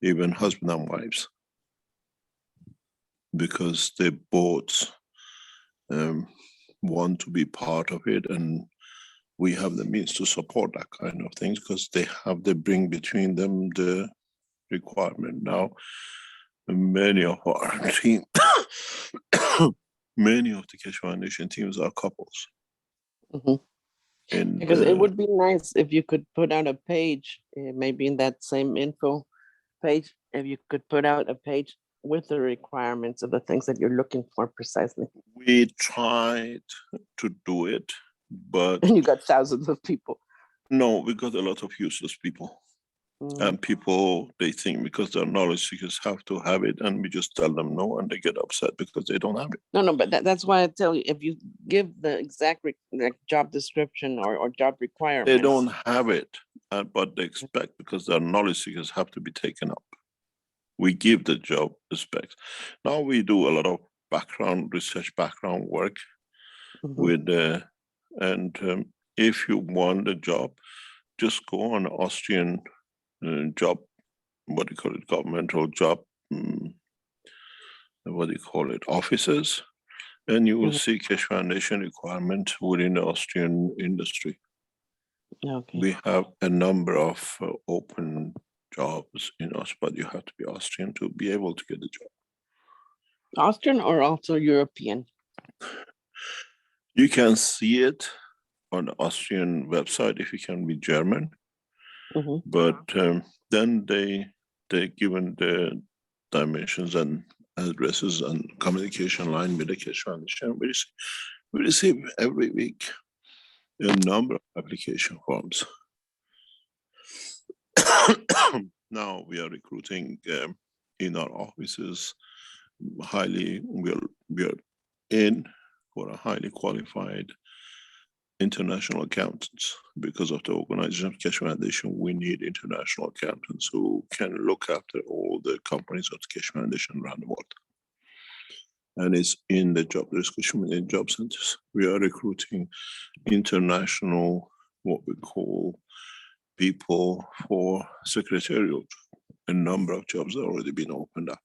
S3: even husband and wives, because they both want to be part of it, and we have the means to support that kind of things because they bring between them the requirement. Now, many of our team, many of the Keshe Foundation teams are couples.
S7: Because it would be nice if you could put out a page, maybe in that same info page, if you could put out a page with the requirements of the things that you're looking for precisely.
S3: We tried to do it, but...
S7: And you got thousands of people.
S3: No, we got a lot of useless people. And people, they think because they're knowledge seekers have to have it, and we just tell them no, and they get upset because they don't have it.
S7: No, but that's why I tell you, if you give the exact job description or job requirements.
S3: They don't have it, but they expect because their knowledge seekers have to be taken up. We give the job specs. Now we do a lot of research background work with, and if you want a job, just go on Austrian job, what do you call it, governmental job, offices, and you will see Keshe Foundation requirement within the Austrian industry. We have a number of open jobs in us, but you have to be Austrian to be able to get the job.
S7: Austrian or also European?
S3: You can see it on the Austrian website if you can be German, but then they given the dimensions and addresses and communication line with the Keshe Foundation. We receive every week a number of application forms. Now we are recruiting in our offices we are in for a highly qualified international accountants. Because of the organization of Keshe Foundation, we need international accountants who can look after all the companies of the Keshe Foundation around the world. And it's in the job description in job centers. We are recruiting international, what we call people for secretarial. A number of jobs have already been opened up.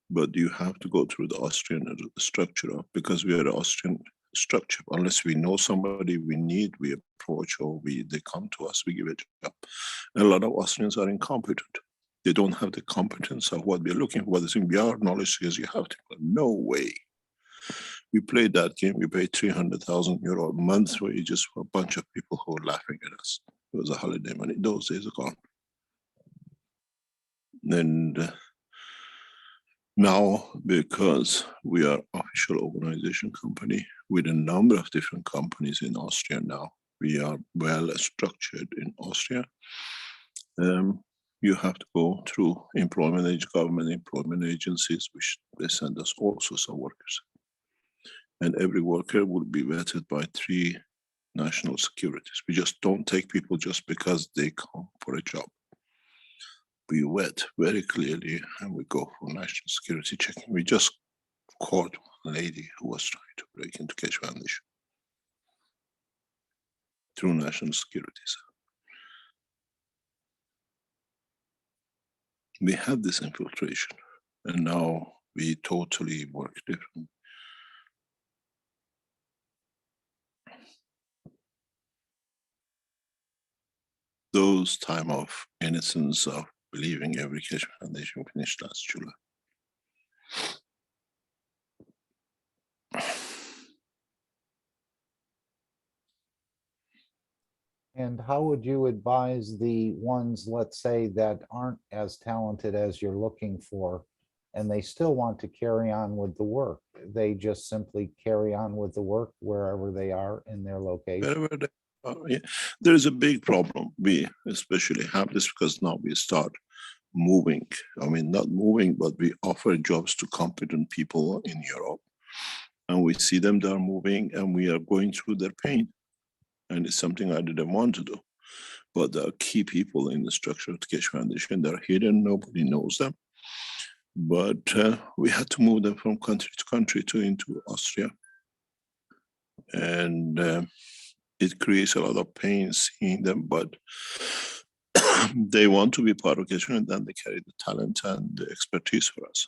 S3: But you have to go through the Austrian structure because we are the Austrian structure. Unless we know somebody we need, we approach or they come to us, we give a job. And a lot of Austrians are incompetent. They don't have the competence of what we're looking for. They think we are knowledge skills, you have to. No way. We played that game, we paid 300,000 euro a month wages for a bunch of people who were laughing at us. It was a holiday money. Those days are gone. And now, because we are official organization company with a number of different companies in Austria now, we are well structured in Austria. You have to go through government employment agencies, which they send us all sorts of workers. And every worker will be vetted by 3 national securities. We just don't take people just because they come for a job. We vet very clearly and we go for national security checking. We just caught one lady who was trying to break into Keshe Foundation through national securities. We had this infiltration and now we totally work different. Those time of innocence of believing every Keshe Foundation finished last July.
S2: And how would you advise the ones, let's say, that aren't as talented as you're looking for, and they still want to carry on with the work? They just simply carry on with the work wherever they are in their location.
S3: Wherever they are, yeah. There is a big problem. We especially have this because now we start moving. I mean, not moving, but we offer jobs to competent people in Europe. And we see them, they're moving, and we are going through their pain. And it's something I didn't want to do. But there are key people in the structure of the Keshe Foundation. They're hidden, nobody knows them. But we had to move them from country to country into Austria. And it creates a lot of pain seeing them, but they want to be part of Keshe, and then they carry the talent and the expertise for us.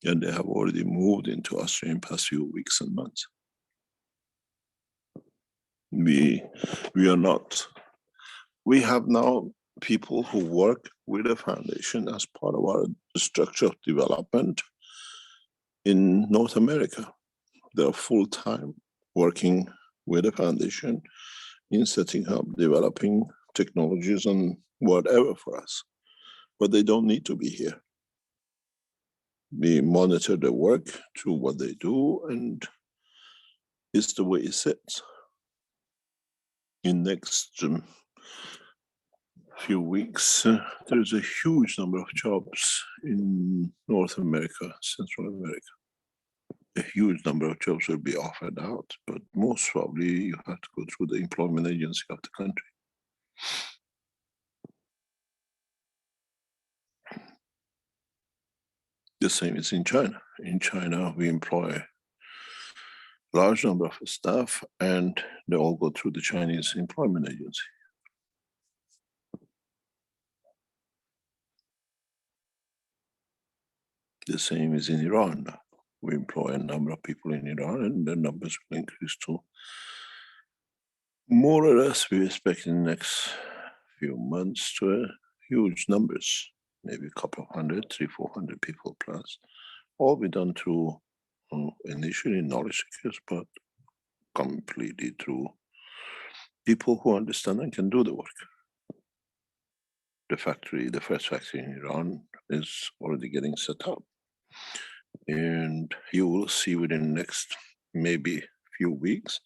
S3: And they have already moved into Austria in the past few weeks and months. We have now people who work with the foundation as part of our structure of development in North America. They're full-time working with the foundation in setting up, developing technologies and whatever for us, but they don't need to be here. We monitor their work through what they do, and it's the way it sits. In next few weeks, there's a huge number of jobs in North America, Central America. A huge number of jobs will be offered out, but most probably you have to go through the employment agency of the country. The same is in China. In China, we employ a large number of staff and they all go through the Chinese employment agency. The same is in Iran. We employ a number of people in Iran and the numbers will increase to more or less, we expect in the next few months to huge numbers, maybe a couple of 100, 300-400 people plus. All be done through initially knowledge seekers, but completely through people who understand and can do the work. The first factory in Iran is already getting set up. And you will see within the next maybe few weeks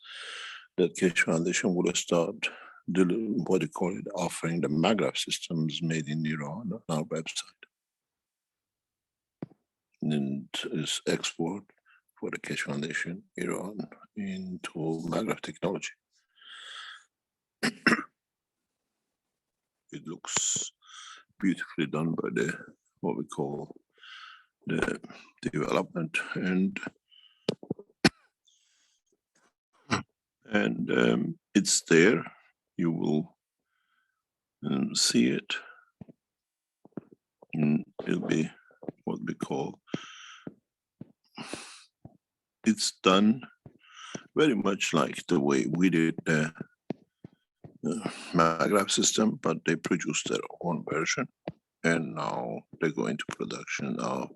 S3: that Keshe Foundation will start what they call it, offering the maghreb systems made in Iran on our website. And is export for the Keshe Foundation Iran into maghreb technology. It looks beautifully done by the what we call the development, and it's there. You will see it, and it'll be what we call. It's done very much like the way we did the maghreb system, but they produced their own version, and now they go into production of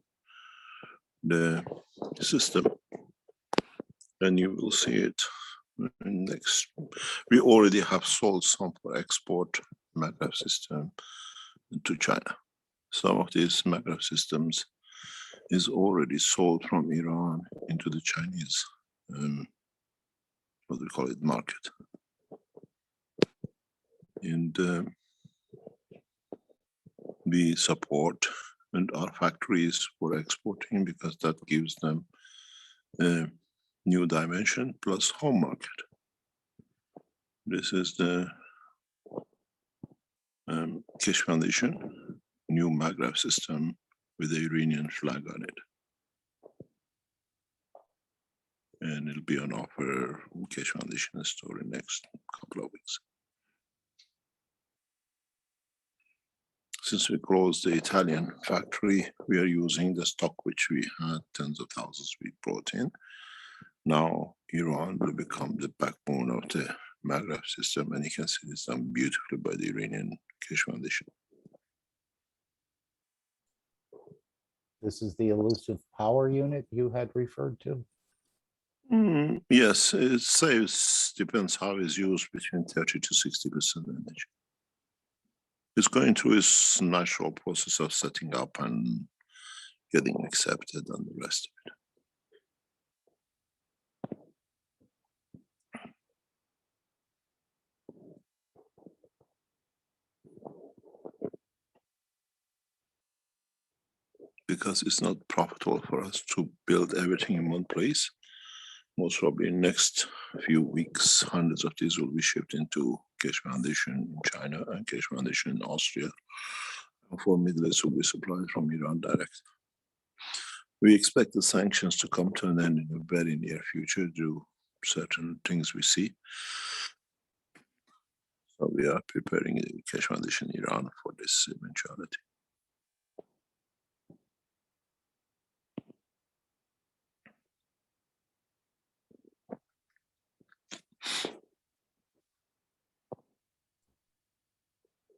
S3: the system, and you will see it next. We already have sold some for export maghreb system to China. Some of these maghreb systems is already sold from Iran into the Chinese, what we call it, market. And we support and our factories for exporting because that gives them a new dimension plus home market. This is the Keshe Foundation new maghreb system with the Iranian flag on it. And it'll be on offer in Keshe Foundation store in the next couple of weeks. Since we closed the Italian factory, we are using the stock which we had, tens of thousands we brought in. Now Iran will become the backbone of the maghreb system, and you can see it's done beautifully by the Iranian Keshe Foundation.
S2: This is the elusive power unit you had referred to?
S3: Yes, it saves, depends how it's used, between 30 to 60% energy. It's going through its natural process of setting up and getting accepted and the rest of it. Because it's not profitable for us to build everything in one place. Most probably in the next few weeks, hundreds of these will be shipped into Keshe Foundation in China and Keshe Foundation in Austria. For Middle East will be supplied from Iran direct. We expect the sanctions to come to an end in a very near future due to certain things we see. So we are preparing the Keshe Foundation in Iran for this eventuality.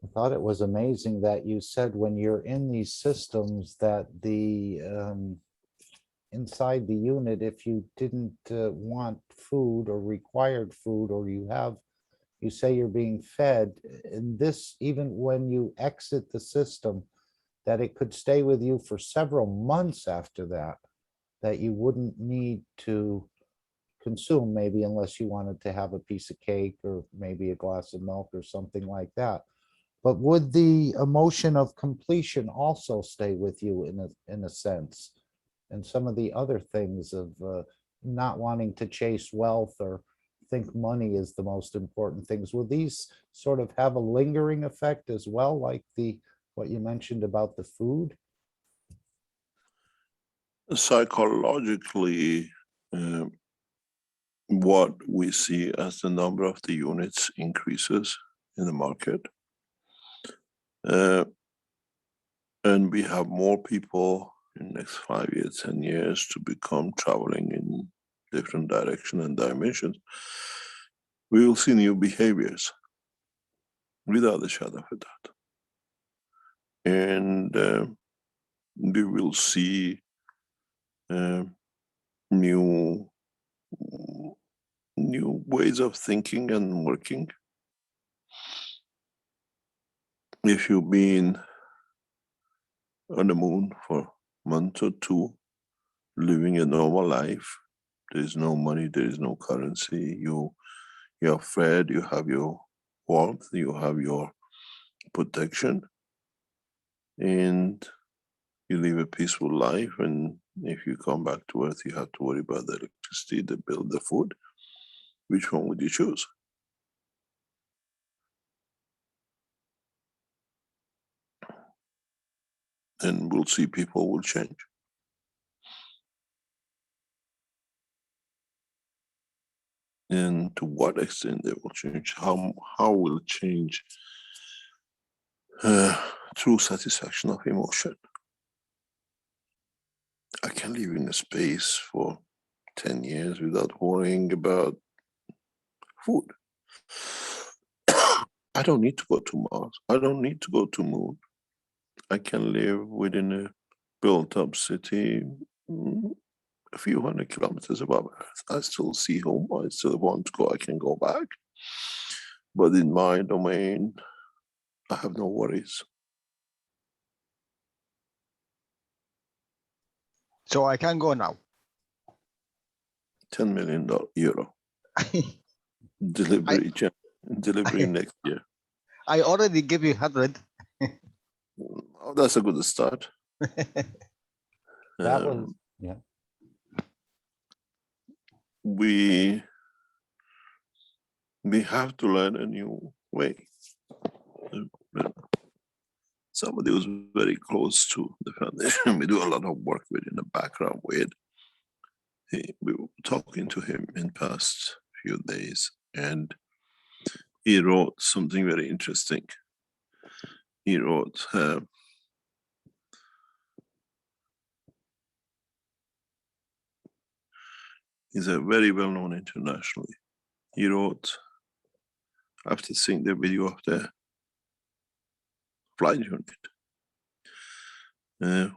S2: I thought it was amazing that you said when you're in these systems that the inside the unit, if you didn't want food or required food, or you say you're being fed, and this, even when you exit the system, that it could stay with you for several months after that, that you wouldn't need to consume, maybe unless you wanted to have a piece of cake or maybe a glass of milk or something like that. But would the emotion of completion also stay with you in a sense? And some of the other things of not wanting to chase wealth or think money is the most important things, will these sort of have a lingering effect as well, like what you mentioned about the food?
S3: Psychologically, what we see as the number of the units increases in the market, and we have more people in the next 5 years, 10 years to become traveling in different directions and dimensions, we will see new behaviors without a shadow of a doubt. And we will see new ways of thinking and working. If you've been on the moon for a month or two, living a normal life. There is no money, there is no currency. You're fed, you have your warmth, you have your protection, and you live a peaceful life. And if you come back to Earth, you have to worry about the electricity, the bill, the food. Which one would you choose? And we'll see people will change. And to what extent they will change? How will it change? Through satisfaction of emotion. I can live in a space for 10 years without worrying about food. I don't need to go to Mars. I don't need to go to Moon. I can live within a built-up city a few hundred kilometers above Earth. I still see home. I still want to go. I can go back. But in my domain, I have no worries.
S5: So I can go now.
S3: €10 million delivery next year.
S5: I already give you 100.
S3: Oh, that's a good start.
S2: That was, yeah.
S3: We have to learn a new way. Somebody who's very close to the foundation, we do a lot of work with in the background with. We were talking to him in past few days, and he wrote something very interesting. He wrote, he's a very well-known internationally. He wrote, after seeing the video of the flight unit,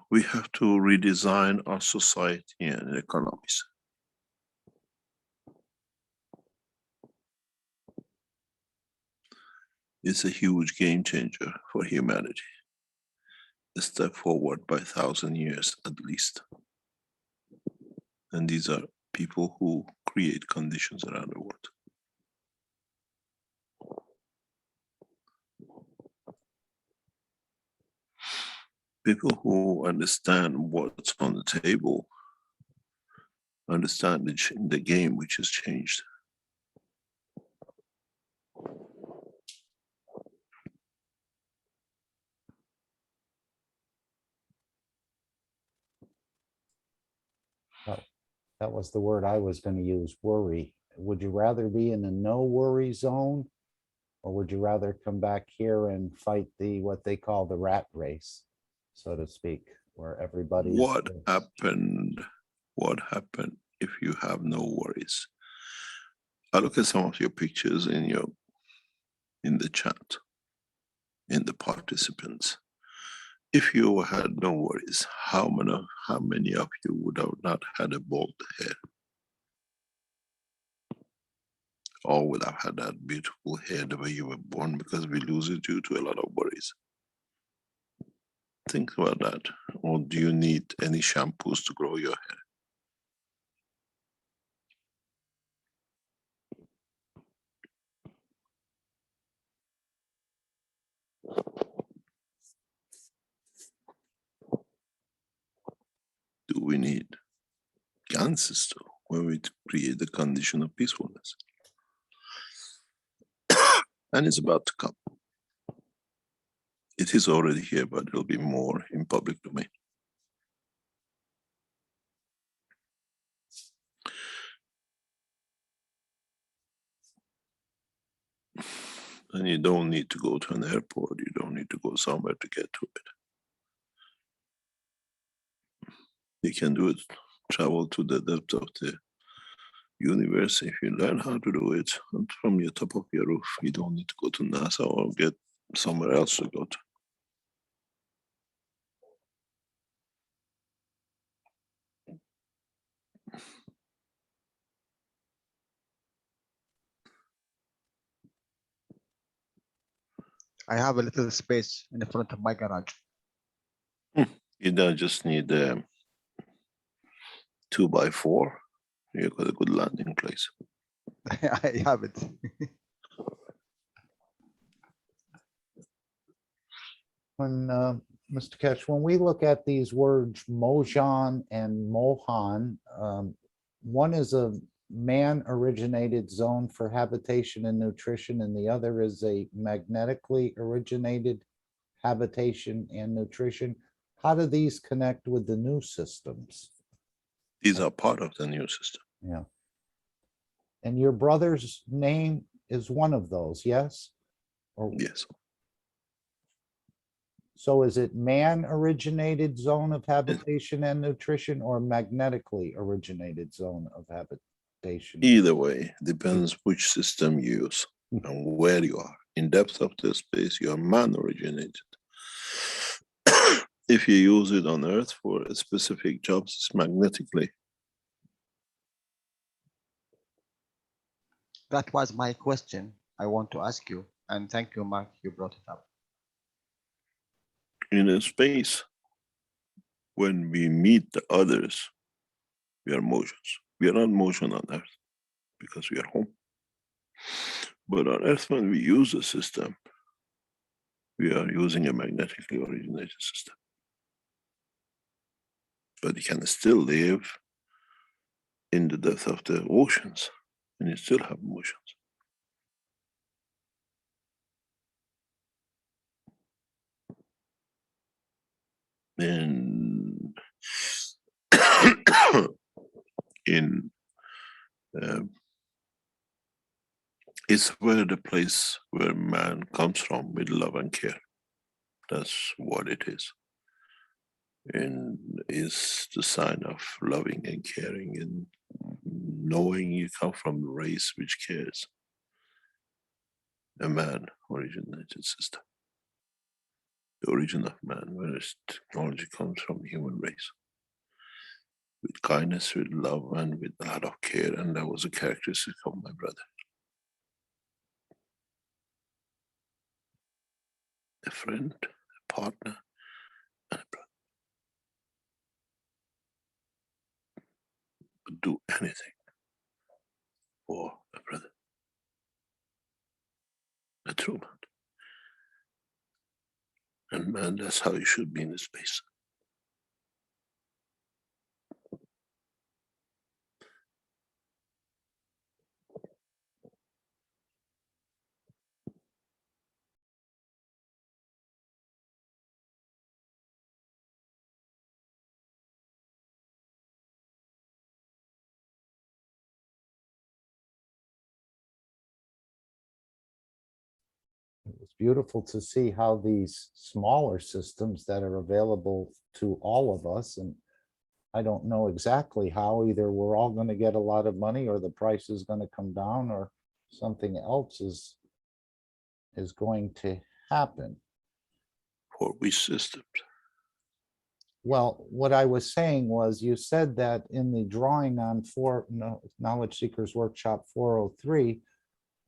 S3: we have to redesign our society and economies. It's a huge game changer for humanity. A step forward by 1,000 years at least. And these are people who create conditions around the world. People who understand what's on the table, understand the game which has changed.
S2: That was the word I was going to use, worry. Would you rather be in a no worry zone, or would you rather come back here and fight what they call the rat race, so to speak, where everybody
S3: What happened if you have no worries? I look at some of your pictures in the chat, in the participants. If you had no worries, how many of you would have not had a bald head? Or would have had that beautiful hair the way you were born, because we lose it due to a lot of worries? Think about that. Or do you need any shampoos to grow your hair? Do we need ganses though, when we create the condition of peacefulness? And it's about to come. It is already here, but it'll be more in public domain. And you don't need to go to an airport, you don't need to go somewhere to get to it. You can do it, travel to the depth of the universe if you learn how to do it. And from your top of your roof, you don't need to go to NASA or get somewhere else to go to.
S5: I have a little space in the front of my garage.
S3: You don't just need 2x4, you got a good landing place.
S5: I have it.
S2: When, Mr. Keshe, when we look at these words Mojan and Mohan, one is a man-originated zone for habitation and nutrition, and the other is a magnetically originated habitation and nutrition. How do these connect with the new systems?
S3: These are part of the new system.
S2: Yeah. And your brother's name is one of those, yes? Or,
S3: Yes.
S2: so is it man-originated zone of habitation and nutrition or magnetically originated zone of habitation?
S3: Either way, depends which system you use and where you are. In depth of the space, you are man-originated. If you use it on Earth for specific jobs, it's magnetically.
S5: That was my question I want to ask you. And thank you, Mark, you brought it up.
S3: In a space, when we meet the others, we are motions. We are not motion on Earth because we are home. But on Earth, when we use the system, we are using a magnetically originated system. But you can still live in the depth of the oceans and you still have motions. And in it's where the place where man comes from with love and care. That's what it is. And is the sign of loving and caring and knowing you come from a race which cares. A man originated system. The origin of man, whereas technology comes from the human race. With kindness, with love, and with a lot of care, and that was a characteristic of my brother. A friend, a partner, and a brother. Would do anything for a brother. A true man. And man, that's how you should be in this space.
S2: It was beautiful to see how these smaller systems that are available to all of us, and I don't know exactly how, either we're all going to get a lot of money or the price is going to come down or something else is going to happen.
S3: For which systems?
S2: Well, what I was saying was, you said that in the drawing on Knowledge Seekers Workshop 403,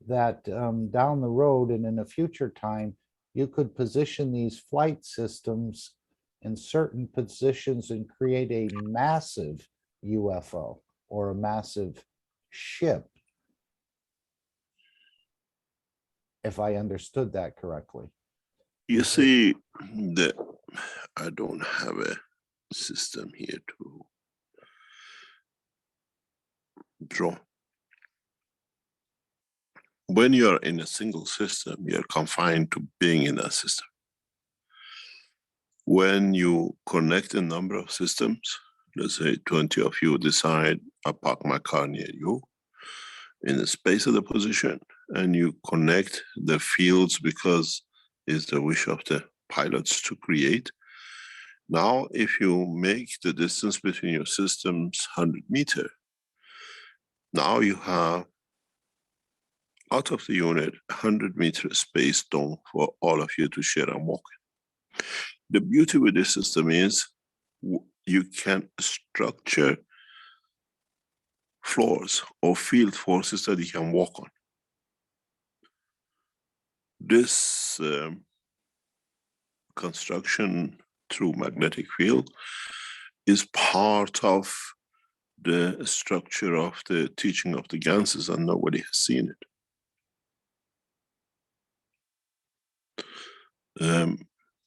S2: that down the road and in a future time, you could position these flight systems in certain positions and create a massive UFO or a massive ship, if I understood that correctly.
S3: You see, I don't have a system here to draw. When you're in a single system, you're confined to being in that system. When you connect a number of systems, let's say 20 of you decide, I park my car near you in the space of the position, and you connect the fields because it's the wish of the pilots to create. Now, if you make the distance between your systems 100 meters, now you have out of the unit 100-meter space done for all of you to share and walk in. The beauty with this system is you can structure floors or field forces that you can walk on. This construction through magnetic field is part of the structure of the teaching of the Ganses and nobody has seen it.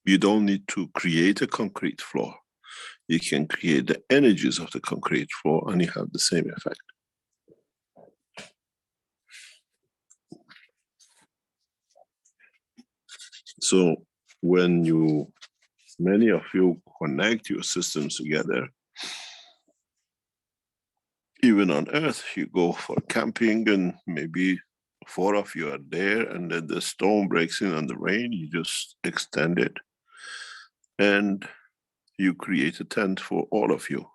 S3: You don't need to create a concrete floor. You can create the energies of the concrete floor and you have the same effect. So when many of you connect your systems together, even on Earth, you go for camping and maybe 4 of you are there and then the storm breaks in and the rain, you just extend it and you create a tent for all of you.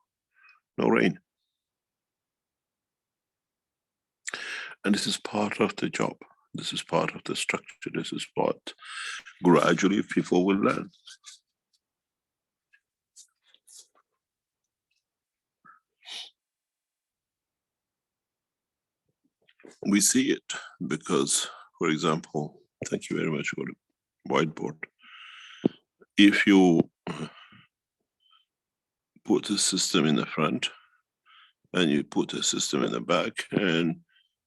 S3: No rain. And this is part of the job. This is part of the structure. This is what gradually people will learn. We see it because, for example, thank you very much for the whiteboard. If you put a system in the front and you put a system in the back and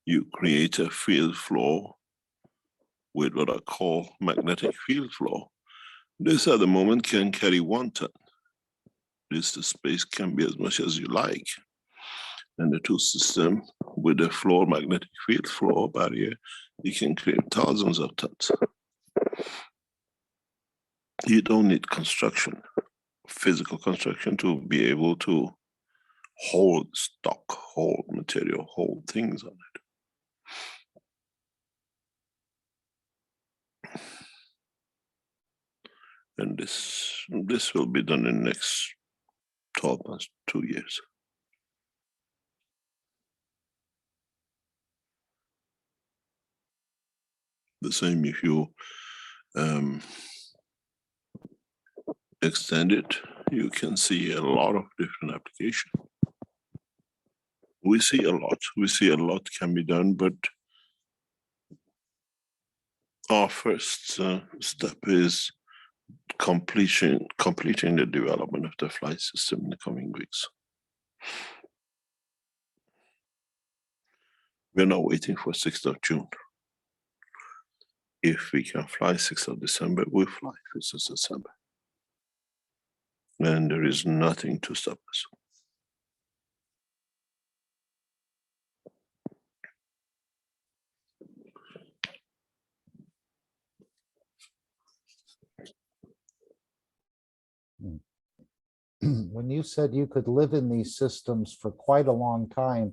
S3: you create a field flow with what I call magnetic field flow, this at the moment can carry 1 ton. This space can be as much as you like. And the 2 systems with the floor magnetic field flow barrier, you can create thousands of tons. You don't need construction, physical construction, to be able to hold stock, hold material, hold things on it. And this will be done in the next 12 months, 2 years. The same if you extend it, you can see a lot of different applications. We see a lot can be done, but our first step is completing the development of the flight system in the coming weeks. We're not waiting for 6th of June. If we can fly 6th of December, we'll fly 5th of December. And there is nothing to stop us.
S2: When you said you could live in these systems for quite a long time,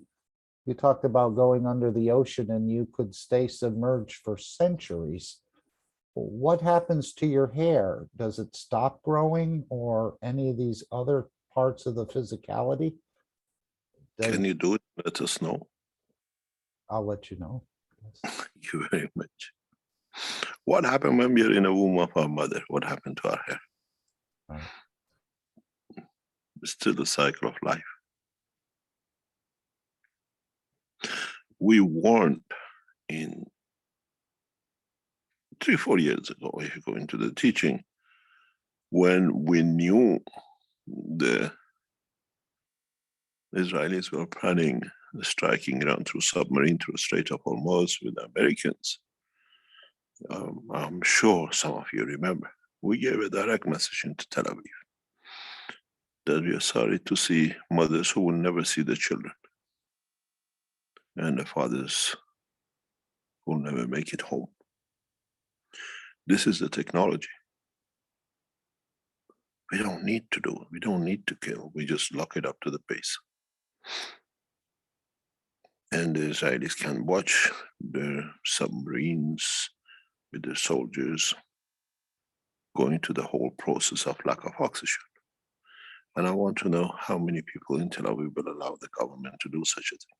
S2: you talked about going under the ocean and you could stay submerged for centuries. What happens to your hair? Does it stop growing or any of these other parts of the physicality?
S3: Can you do it? Let us know.
S2: I'll let you know.
S3: Thank you very much. What happened when we are in the womb of our mother? What happened to our hair?
S2: Right.
S3: It's still the cycle of life. We warned in 3-4 years ago, if you go into the teaching, when we knew the Israelis were planning striking Iran through submarine through Strait of Hormuz with the Americans. I'm sure some of you remember. We gave a direct message into Tel Aviv that we are sorry to see mothers who will never see the children and the fathers who will never make it home. This is the technology. We don't need to do it. We don't need to kill. We just lock it up to the base. And the Israelis can watch their submarines with their soldiers going through the whole process of lack of oxygen. And I want to know how many people in Tel Aviv will allow the government to do such a thing.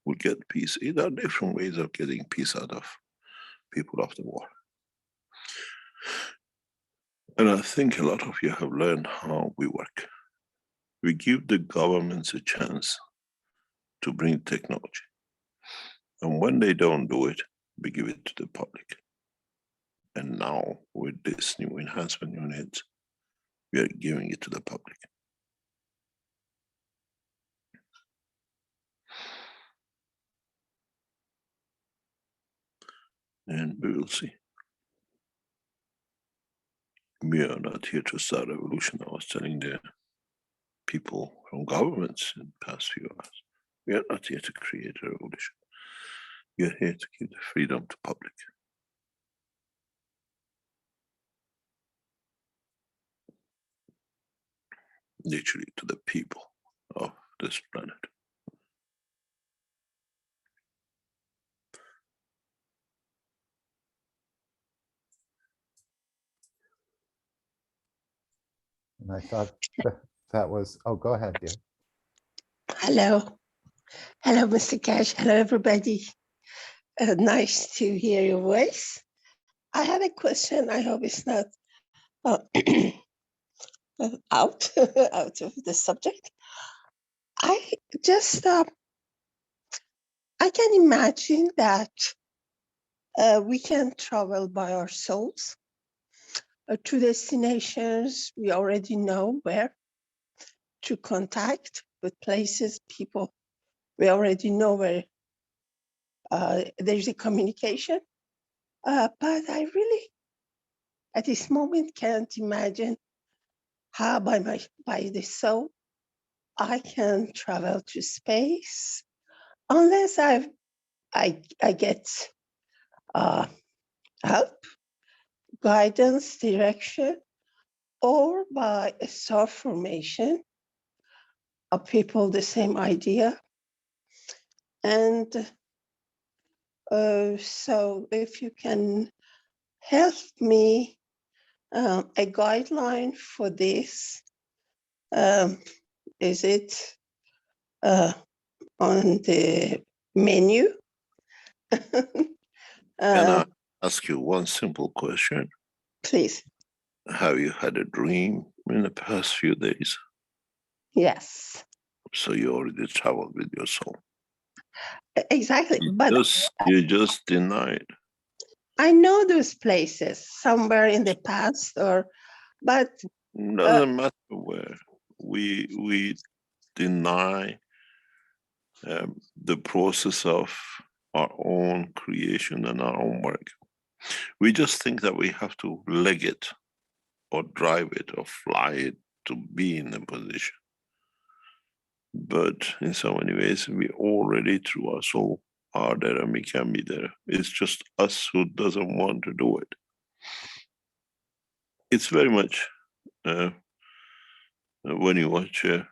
S3: We'll get peace. There are different ways of getting peace out of people of the war. And I think a lot of you have learned how we work. We give the governments a chance to bring technology. And when they don't do it, we give it to the public. And now with this new enhancement unit, we are giving it to the public. and we will see. We are not here to start a revolution. I was telling the people from governments in the past few hours, we are not here to create a revolution. We are here to give the freedom to public. Literally to the people of this planet.
S2: And I thought that was, oh, go ahead, dear.
S8: Hello. Hello, Mr. Keshe. Hello, everybody. Nice to hear your voice. I have a question. I hope it's not out, out of the subject. I just, I can imagine that we can travel by ourselves to destinations we already know where to contact, with places, people we already know where there's a communication. But I really, at this moment, can't imagine how by the soul I can travel to space unless I get help, guidance, direction, or by a star formation of people the same idea. And so if you can help me a guideline for this, is it on the menu?
S3: Can I ask you one simple question?
S8: Please.
S3: Have you had a dream in the past few days?
S8: Yes.
S3: So you already traveled with your soul.
S8: Exactly. But
S3: You just denied.
S8: I know those places somewhere in the past, but
S3: Doesn't matter where. We deny the process of our own creation and our own work. We just think that we have to leg it or drive it or fly it to be in a position. But in so many ways, we already through our soul are there and we can be there. It's just us who doesn't want to do it. It's very much when you watch a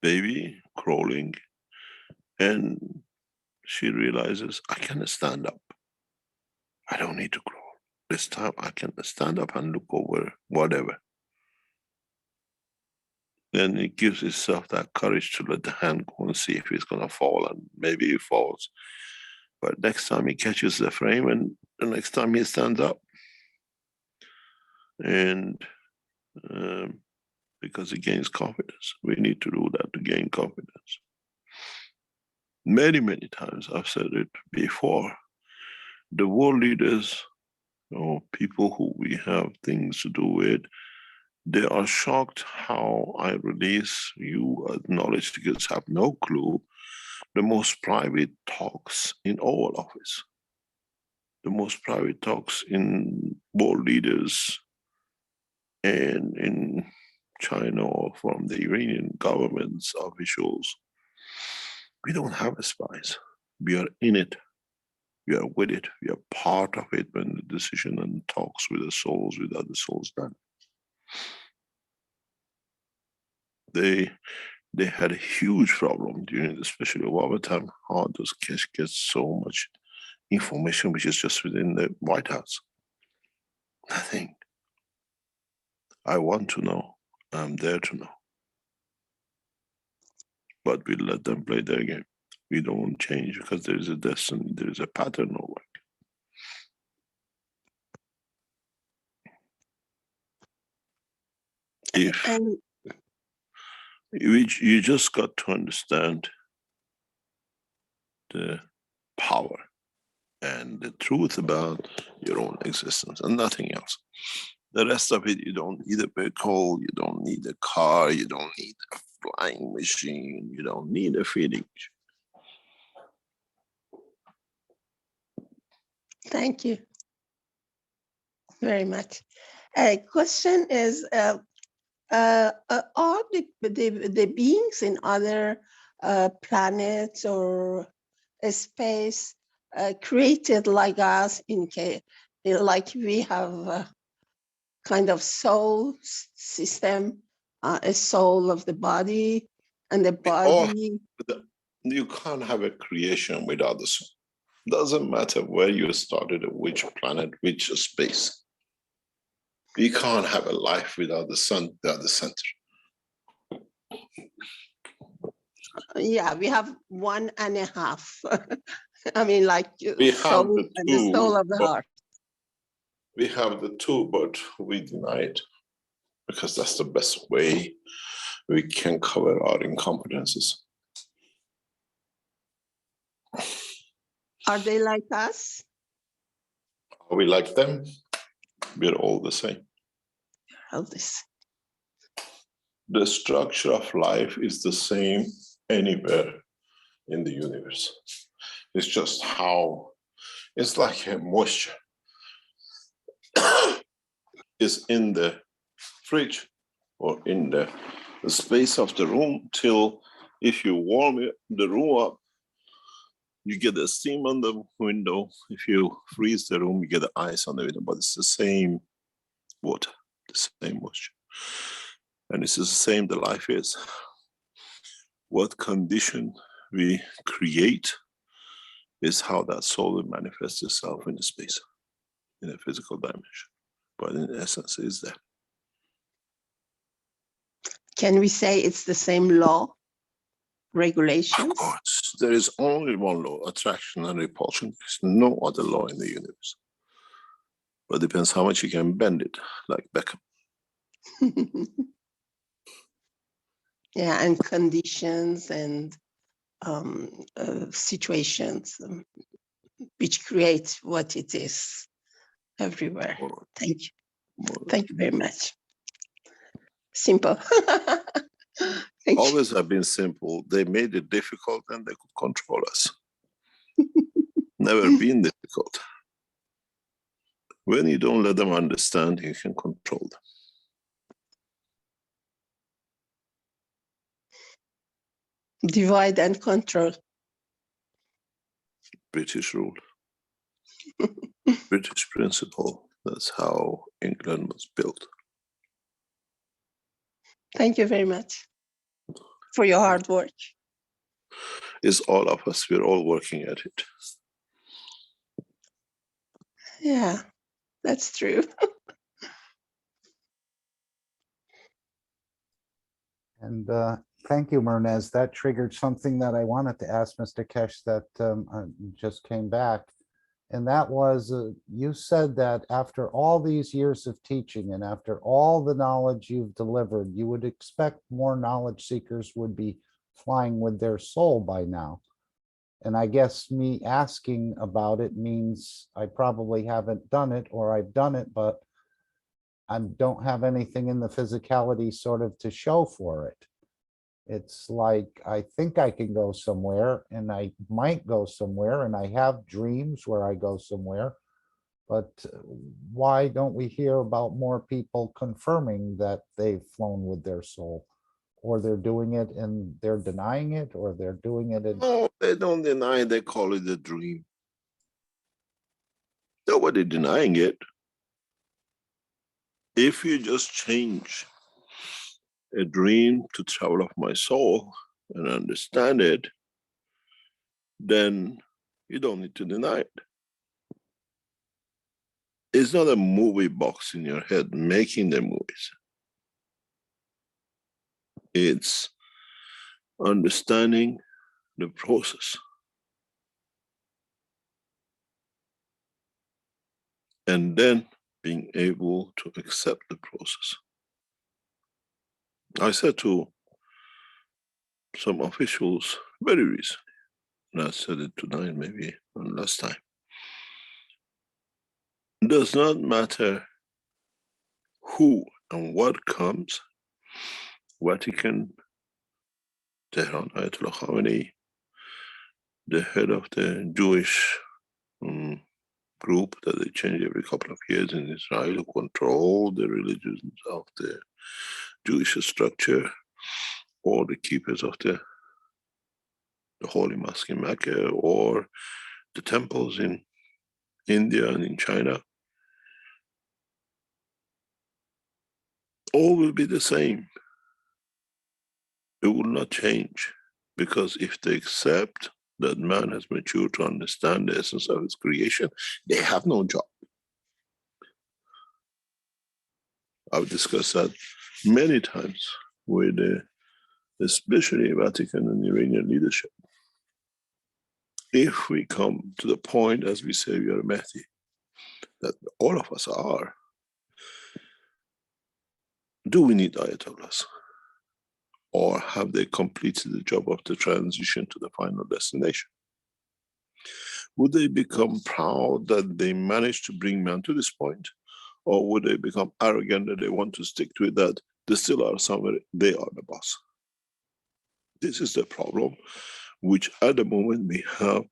S3: baby crawling and she realizes, I can stand up. I don't need to crawl. This time I can stand up and look over whatever. Then it gives itself that courage to let the hand go and see if it's going to fall, and maybe it falls. But next time he catches the frame, and the next time he stands up. And because he gains confidence, we need to do that to gain confidence. Many, many times I've said it before, the world leaders, people who we have things to do with, they are shocked how I release you knowledge seekers have no clue. The most private talks in Oval Office, the most private talks in world leaders and in China or from the Iranian government's officials. We don't have a spies. We are in it. We are with it. We are part of it when the decision and talks with the souls, with other souls done. They had a huge problem during especially Obama time. How does Keshe get so much information which is just within the White House? Nothing. I want to know. I'm there to know. But we let them play their game. We don't change because there is a destiny, there is a pattern of work. You just got to understand the power and the truth about your own existence and nothing else. The rest of it, you don't need a vehicle, you don't need a car, you don't need a flying machine, you don't need a feeding machine.
S8: Thank you very much. Question is, are the beings in other planets or space created like us in case, like we have a kind of soul system, a soul of the body, and the
S3: Or
S8: body.
S3: you can't have a creation without the sun. Doesn't matter where you started, or which planet, which space. You can't have a life without the sun, without the center.
S8: Yeah, we have 1.5. I mean, like
S3: We have
S8: soul
S3: the
S8: and the
S3: two,
S8: soul of the
S3: but
S8: heart.
S3: we have the two, but we deny it because that's the best way we can cover our incompetences.
S8: Are they like us?
S3: Are we like them? We're all the same.
S8: All this.
S3: The structure of life is the same anywhere in the universe. It's just how, it's like a moisture is in the fridge or in the space of the room till if you warm the room up, you get the steam on the window. If you freeze the room, you get the ice on the window, but it's the same water, the same moisture. And it's the same the life is. What condition we create is how that soul will manifest itself in the space, in a physical dimension. But in essence, it's there.
S8: Can we say it's the same law, regulations?
S3: Of course, there is only one law, attraction and repulsion. There's no other law in the universe. But it depends how much you can bend it, like Beckham.
S8: Yeah, and conditions and situations which create what it is everywhere. Thank you. Thank you very much. Simple. Thank you.
S3: Always have been simple. They made it difficult and they could control us. Never been difficult. When you don't let them understand, you can control them.
S8: Divide and control.
S3: British rule. British principle. That's how England was built.
S8: Thank you very much for your hard work.
S3: It's all of us. We're all working at it.
S8: Yeah, that's true.
S2: And thank you, Mernez. That triggered something that I wanted to ask Mr. Keshe that just came back. And that was, you said that after all these years of teaching and after all the knowledge you've delivered, you would expect more knowledge seekers would be flying with their soul by now. And I guess me asking about it means I probably haven't done it, or I've done it, but I don't have anything in the physicality sort of to show for it. It's like, I think I can go somewhere and I might go somewhere, and I have dreams where I go somewhere, but why don't we hear about more people confirming that they've flown with their soul? Or they're doing it and they're denying it, or they're doing it.
S3: No, they don't deny it. They call it a dream. Nobody denying it. If you just change a dream to travel of my soul and understand it, then you don't need to deny it. It's not a movie box in your head making the movies. It's understanding the process. And then being able to accept the process. I said to some officials very recently, and I said it tonight, maybe last time, it does not matter who and what comes, Vatican, Tehran, Ayatollah Khamenei, the head of the Jewish group that they change every couple of years in Israel to control the religions of the Jewish structure, or the keepers of the Holy Mosque in Mecca, or the temples in India and in China. All will be the same. It will not change, because if they accept that man has matured to understand the essence of his creation, they have no job. I've discussed that many times with especially Vatican and Iranian leadership. If we come to the point, as we say, we are Mahdi, that all of us are, do we need Ayatollahs? Or have they completed the job of the transition to the final destination? Would they become proud that they managed to bring man to this point? Or would they become arrogant that they want to stick to it, that they still are somewhere, they are the boss? This is the problem which at the moment we have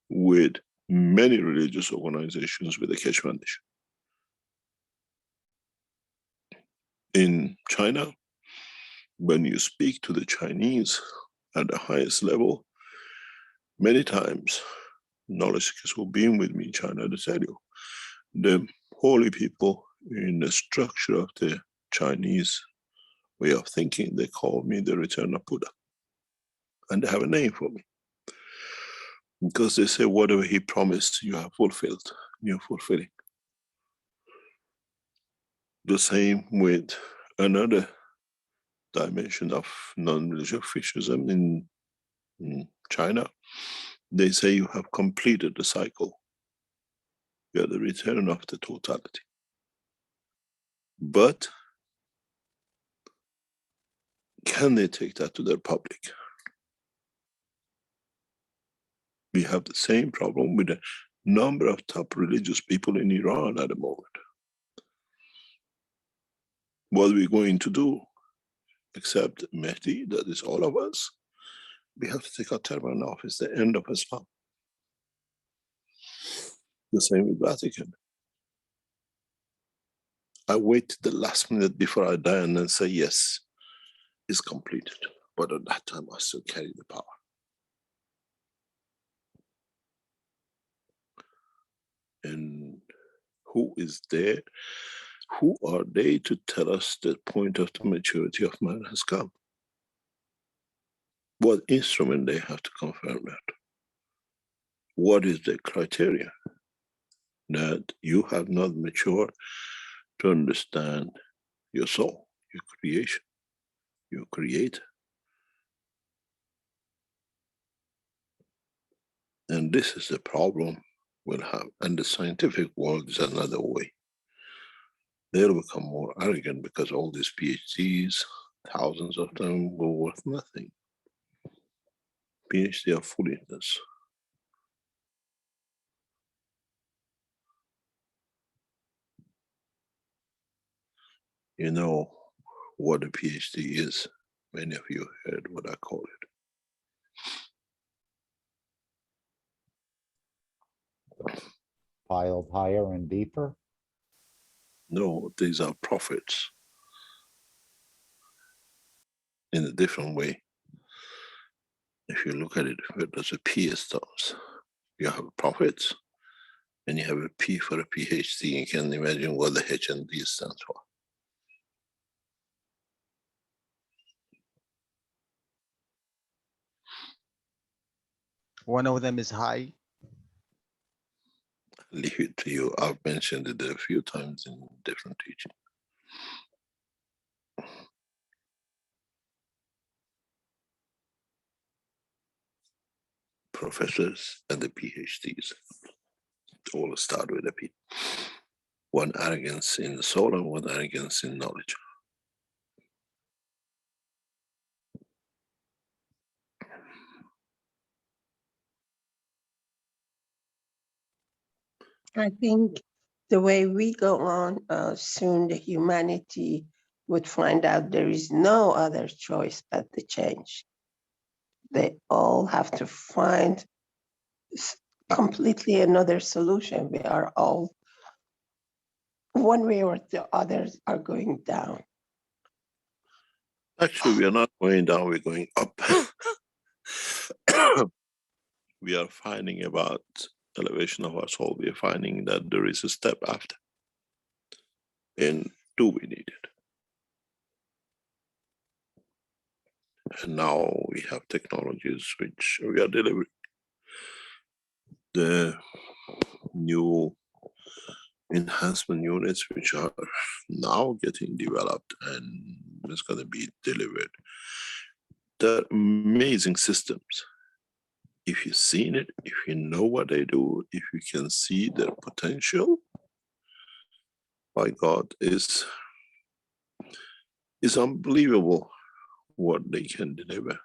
S3: with many religious organizations with the Keshe Foundation. In China, when you speak to the Chinese at the highest level, many times, knowledge seekers who've been with me in China, they tell you, the holy people in the structure of the Chinese way of thinking, they call me the return of Buddha. And they have a name for me. Because they say, whatever he promised, you have fulfilled, you're fulfilling. The same with another dimension of non-religious fishism in China. They say you have completed the cycle. You are the return of the totality. But can they take that to their public? We have the same problem with a number of top religious people in Iran at the moment. What are we going to do? Except Mahdi, that is all of us. We have to take our turban off. It's the end of Islam. The same with Vatican. I wait the last minute before I die and then say, yes, it's completed. But at that time, I still carry the power. And who is there? Who are they to tell us the point of the maturity of man has come? What instrument they have to confirm that? What is the criteria that you have not matured to understand your soul, your creation, your creator? And this is the problem we'll have. And the scientific world is another way. They'll become more arrogant because all these PhDs, thousands of them, were worth nothing. PhD of foolishness. You know what a PhD is. Many of you heard what I call it.
S2: Piled higher and deeper.
S3: No, these are prophets in a different way. If you look at it, there's a P stands. You have prophets and you have a P for a PhD. You can imagine what the H and D stands for.
S5: One of them is high.
S3: Leave it to you. I've mentioned it a few times in different teaching. Professors and the PhDs all start with a P. One arrogance in the soul and one arrogance in knowledge.
S8: I think the way we go on, soon the humanity would find out there is no other choice but the change. They all have to find completely another solution. We are all, one way or the others, are going down.
S3: Actually, we are not going down, we're going up. We are finding about elevation of our soul. We are finding that there is a step after. And do we need it? And now we have technologies which we are delivering. The new enhancement units which are now getting developed and it's going to be delivered. They're amazing systems. If you've seen it, if you know what they do, if you can see their potential, my God, is unbelievable what they can deliver.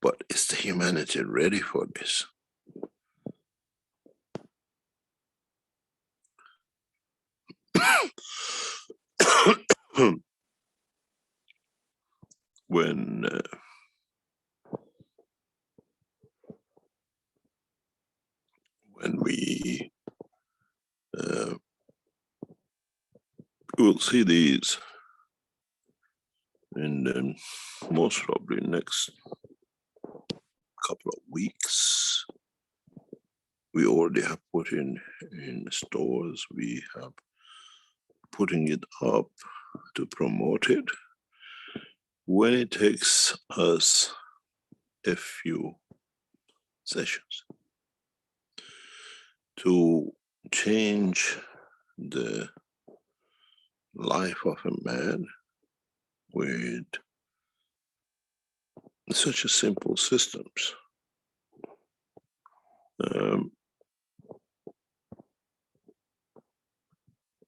S3: But is the humanity ready for this? When we will see these in the most probably next couple of weeks. We already have put in stores, we have putting it up to promote it. When it takes us a few sessions to change the life of a man with such a simple systems,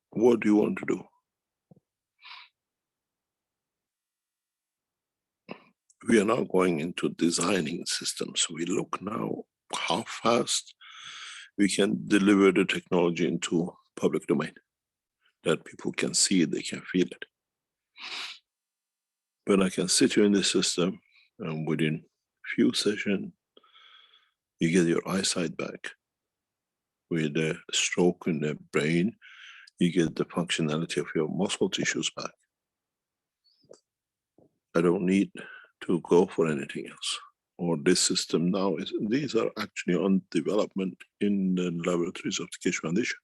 S3: what do you want to do? We are now going into designing systems. We look now how fast we can deliver the technology into public domain, that people can see it, they can feel it. But I can sit you in the system and within few sessions, you get your eyesight back. With a stroke in the brain, you get the functionality of your muscle tissues back. I don't need to go for anything else. Or this system now is, these are actually on development in the laboratories of the Keshe Foundation.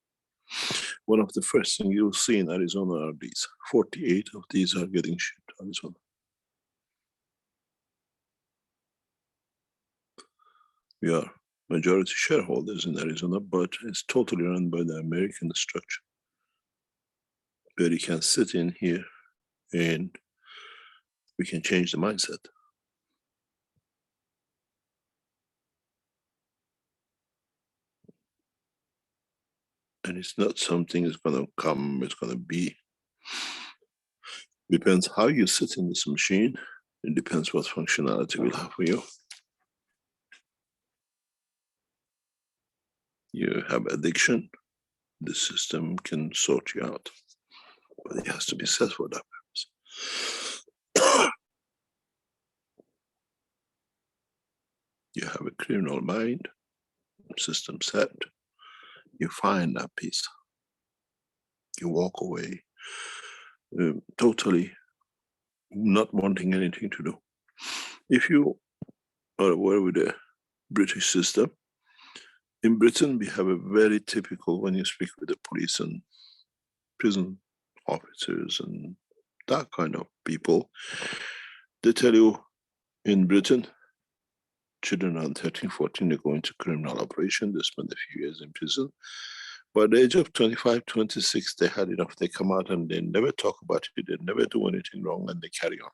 S3: One of the first things you'll see in Arizona are these. 48 of these are getting shipped to Arizona. We are majority shareholders in Arizona, but it's totally run by the American structure, where you can sit in here and we can change the mindset. And it's not something that's going to come, it's going to be. Depends how you sit in this machine. It depends what functionality we'll have for you. You have addiction, the system can sort you out, but it has to be set for that purpose. You have a criminal mind, system set, you find that peace. You walk away totally not wanting anything to do. If you are aware with the British system, in Britain, we have a very typical, when you speak with the police and prison officers and that kind of people, they tell you in Britain, children around 13, 14, they go into criminal operation, they spend a few years in prison. By the age of 25, 26, they had enough, they come out and they never talk about it, they never do anything wrong and they carry on.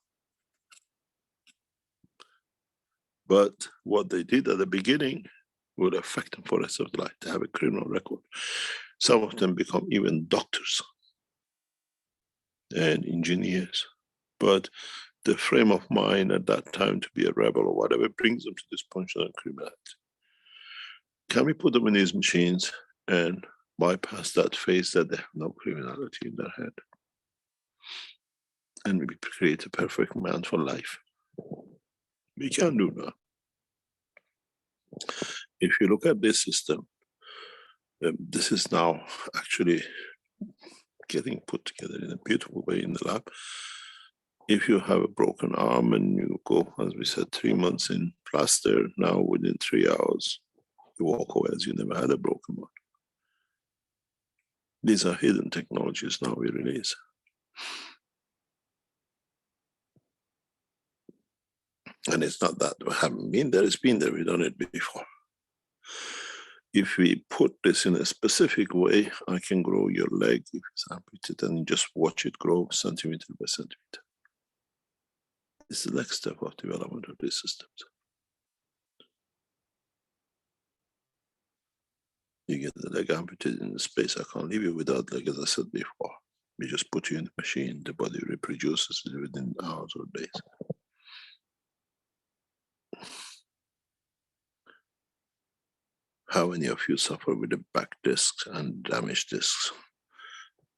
S3: But what they did at the beginning would affect them for the rest of their life. They have a criminal record. Some of them become even doctors and engineers. But the frame of mind at that time to be a rebel or whatever brings them to this functional criminality. Can we put them in these machines and bypass that phase that they have no criminality in their head? And we create a perfect man for life. We can do that. If you look at this system, this is now actually getting put together in a beautiful way in the lab. If you have a broken arm and you go, as we said, 3 months in plaster, now within 3 hours, you walk away as you never had a broken one. These are hidden technologies now we release. And it's not that we haven't been there, it's been there, we've done it before. If we put this in a specific way, I can grow your leg if it's amputated and just watch it grow centimeter by centimeter. It's the next step of development of these systems. You get the leg amputated in space, I can't leave you without leg, as I said before. We just put you in the machine, the body reproduces within hours or days. How many of you suffer with the back discs and damaged discs?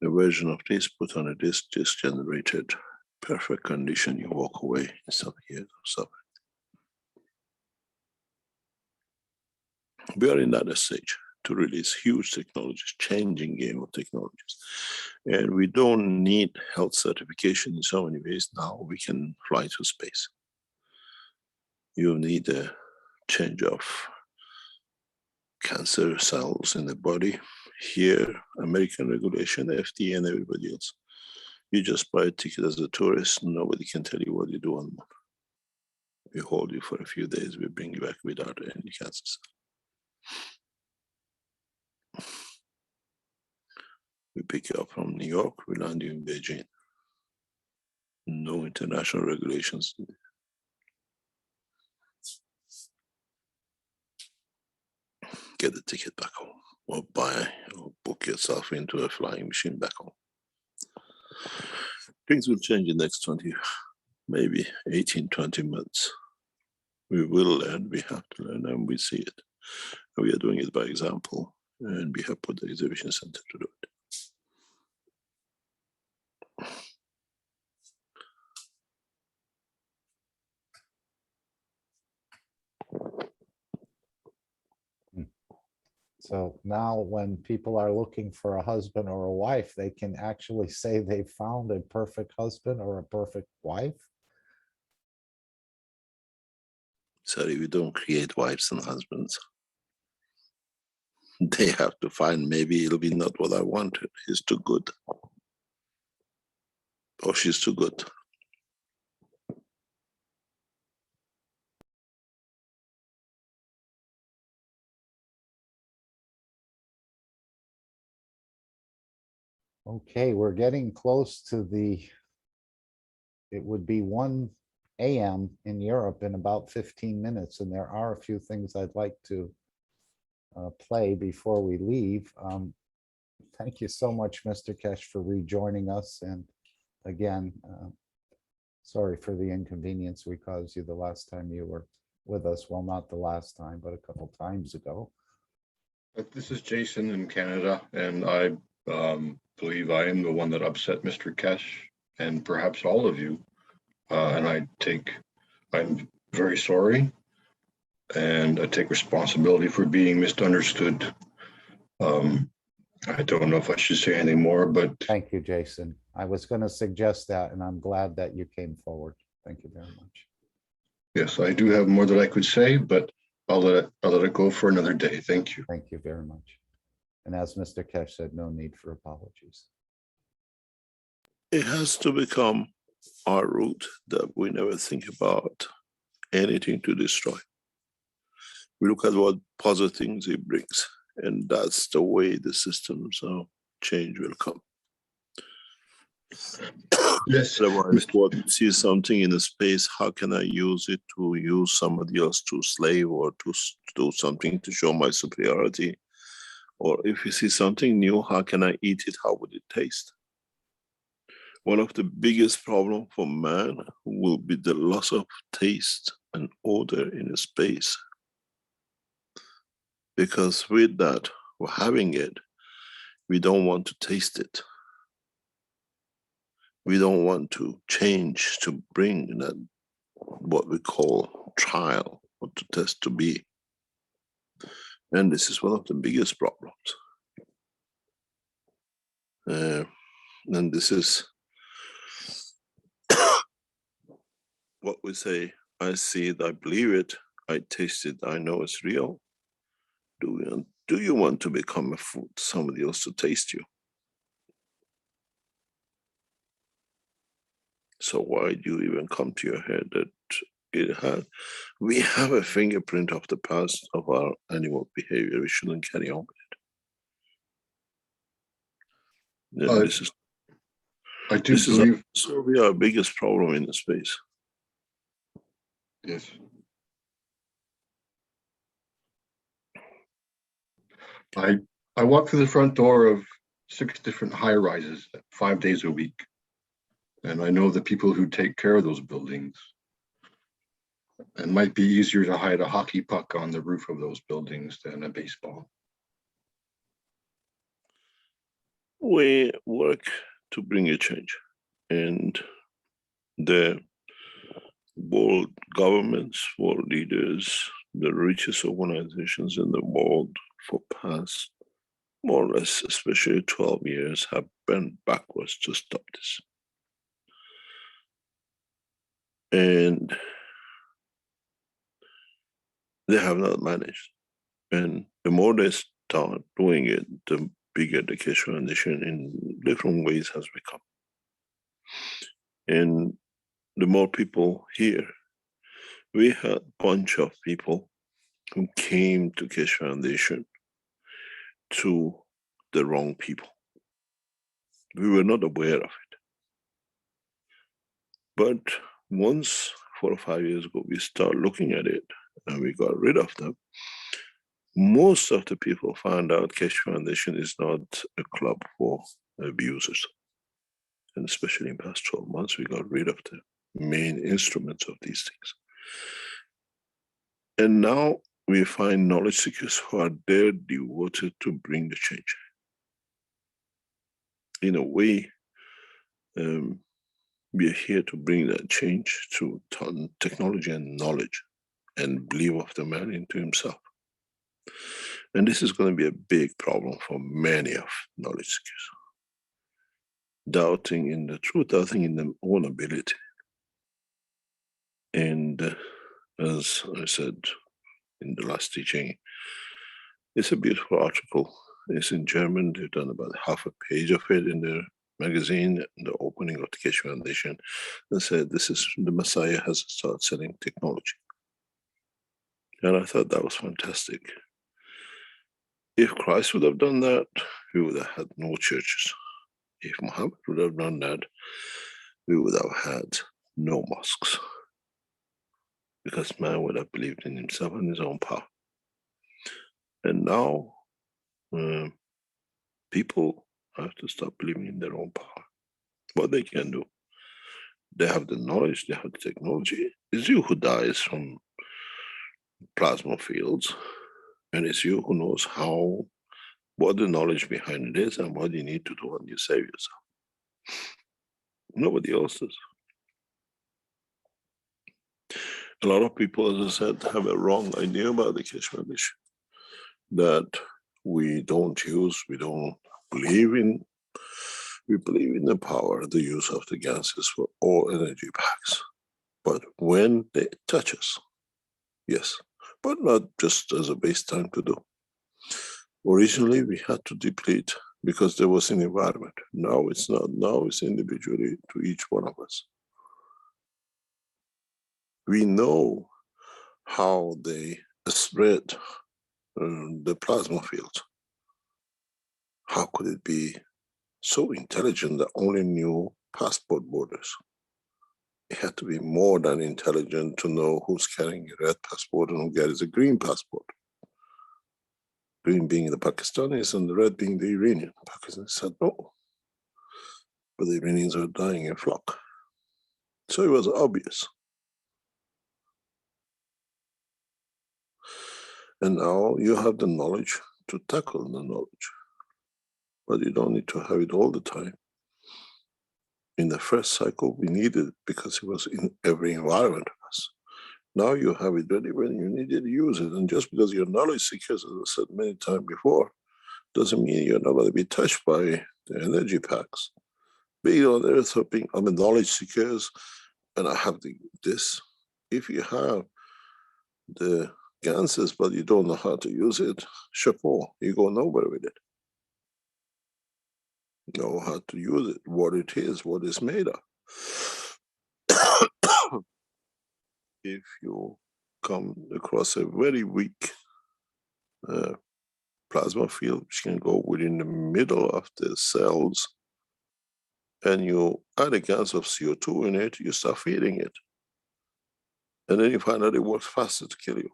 S3: The version of this put on a disc generated perfect condition, you walk away in some years of suffering. We are in that stage to release huge technologies, changing game of technologies. And we don't need health certification in so many ways now. We can fly to space. You need a change of cancer cells in the body. Here, American regulation, FDA and everybody else. You just buy a ticket as a tourist, nobody can tell you what you do on one. We hold you for a few days, we bring you back without any cancers. We pick you up from New York, we land you in Beijing. No international regulations. Get the ticket back home, or buy or book yourself into a flying machine back home. Things will change in the next 20, maybe 18, 20 months. We will learn, we have to learn, and we see it. And we are doing it by example, and we have put the exhibition center to do it.
S2: So now when people are looking for a husband or a wife, they can actually say they found a perfect husband or a perfect wife.
S3: Sorry, we don't create wives and husbands. They have to find, maybe it'll be not what I wanted. He's too good. Or she's too good.
S2: Okay, we're getting close to it would be 1 a.m. in Europe in about 15 minutes, and there are a few things I'd like to play before we leave. Thank you so much, Mr. Keshe, for rejoining us. And again, sorry for the inconvenience we caused you the last time you were with us. Well, not the last time, but a couple times ago.
S9: This is Jason in Canada, and I believe I am the one that upset Mr. Keshe and perhaps all of you. And I'm very sorry, and I take responsibility for being misunderstood. I don't know if I should say anything more, but
S2: thank you, Jason. I was going to suggest that, and I'm glad that you came forward. Thank you very much.
S9: yes, I do have more that I could say, but I'll let it go for another day. Thank you.
S2: Thank you very much. And as Mr. Keshe said, no need for apologies.
S3: It has to become our route that we never think about anything to destroy. We look at what positive things it brings, and that's the way the systems of change will come.
S9: Yes.
S3: Otherwise, what you see something in a space, how can I use it to use somebody else to slave or to do something to show my superiority? Or if you see something new, how can I eat it? How would it taste? One of the biggest problems for man will be the loss of taste and odor in a space. Because with that, we're having it, we don't want to taste it. We don't want to change to bring that, what we call trial or to test to be. And this is one of the biggest problems. And this is what we say, I see it, I believe it, I taste it, I know it's real. Do you want to become a food, somebody else to taste you? So why do you even come to your head that we have a fingerprint of the past of our animal behavior, we shouldn't carry on with it. This is
S9: I do believe.
S3: So we are our biggest problem in the space.
S9: Yes. I walk through the front door of 6 different high-rises 5 days a week. And I know the people who take care of those buildings. It might be easier to hide a hockey puck on the roof of those buildings than a baseball.
S3: We work to bring a change, and the world governments, world leaders, the richest organizations in the world for past more or less, especially 12 years, have bent backwards to stop this. And they have not managed. And the more they start doing it, the bigger the Keshe Foundation in different ways has become. And the more people here, we had a bunch of people who came to Keshe Foundation to the wrong people. We were not aware of it. But once 4 or 5 years ago, we started looking at it and we got rid of them. Most of the people found out Keshe Foundation is not a club for abusers. And especially in the past 12 months, we got rid of the main instruments of these things. And now we find knowledge seekers who are there devoted to bring the change. In a way, we are here to bring that change through technology and knowledge and belief of the man into himself. And this is going to be a big problem for many of knowledge seekers. Doubting in the truth, doubting in their own ability. And as I said in the last teaching, it's a beautiful article. It's in German. They've done about half a page of it in their magazine, the opening of the Keshe Foundation, and said this is the Messiah has started selling technology. And I thought that was fantastic. If Christ would have done that, we would have had no churches. If Muhammad would have done that, we would have had no mosques. Because man would have believed in himself and his own power. And now, people have to stop believing in their own power. What they can do. They have the knowledge, they have the technology. It's you who dies from plasma fields. And it's you who knows what the knowledge behind it is and what you need to do when you save yourself. Nobody else does. A lot of people, as I said, have a wrong idea about the Keshe Foundation. That we don't believe in. We believe in the power, the use of the gases for all energy packs. But when they touch us, yes, but not just as a base time to do. Originally, we had to deplete because there was an environment. Now it's not. Now it's individually to each one of us. We know how they spread the plasma field. How could it be so intelligent that only knew passport borders? It had to be more than intelligent to know who's carrying a red passport and who carries a green passport. Green being the Pakistanis and the red being the Iranian. Pakistanis said no, but the Iranians were dying in flock. So it was obvious. And now you have the knowledge to tackle the knowledge, but you don't need to have it all the time. In the first cycle, we needed it because it was in every environment of us. Now you have it ready when you need it, use it. And just because you're knowledge seekers, as I said many times before, doesn't mean you're not going to be touched by the energy packs. Being on earth, hoping I'm a knowledge seekers, and I have this. If you have the ganses, but you don't know how to use it, chapeau, you go nowhere with it. Know how to use it, what it is, what it's made of. If you come across a very weak plasma field, which can go within the middle of the cells, and you add a gas of CO2 in it, you start feeding it. And then you find out it works faster to kill you.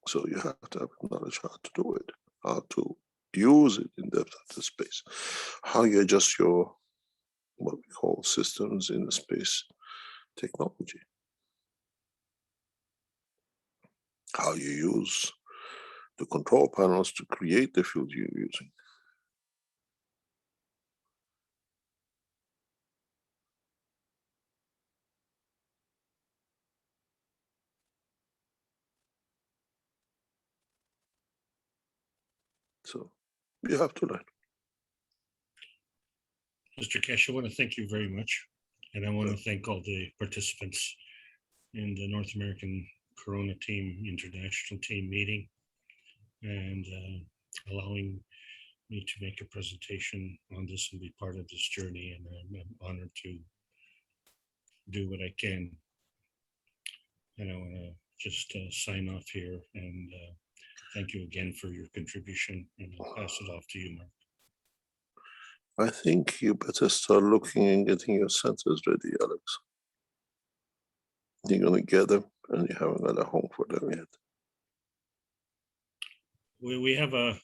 S3: So you have to have knowledge how to do it, how to use it in depth of the space, how you adjust your, what we call systems in the space technology, how you use the control panels to create the field you're using. So you have to learn.
S4: Mr. Keshe, I want to thank you very much. And I want to thank all the participants in the North American Corona Team International Team meeting and allowing me to make a presentation on this and be part of this journey. And I'm honored to do what I can. And I want to just sign off here and thank you again for your contribution. And I'll pass it off to you, Mark.
S3: I think you better start looking and getting your centers ready, Alex. You're going to get them and you haven't got a home for them yet.
S4: We have a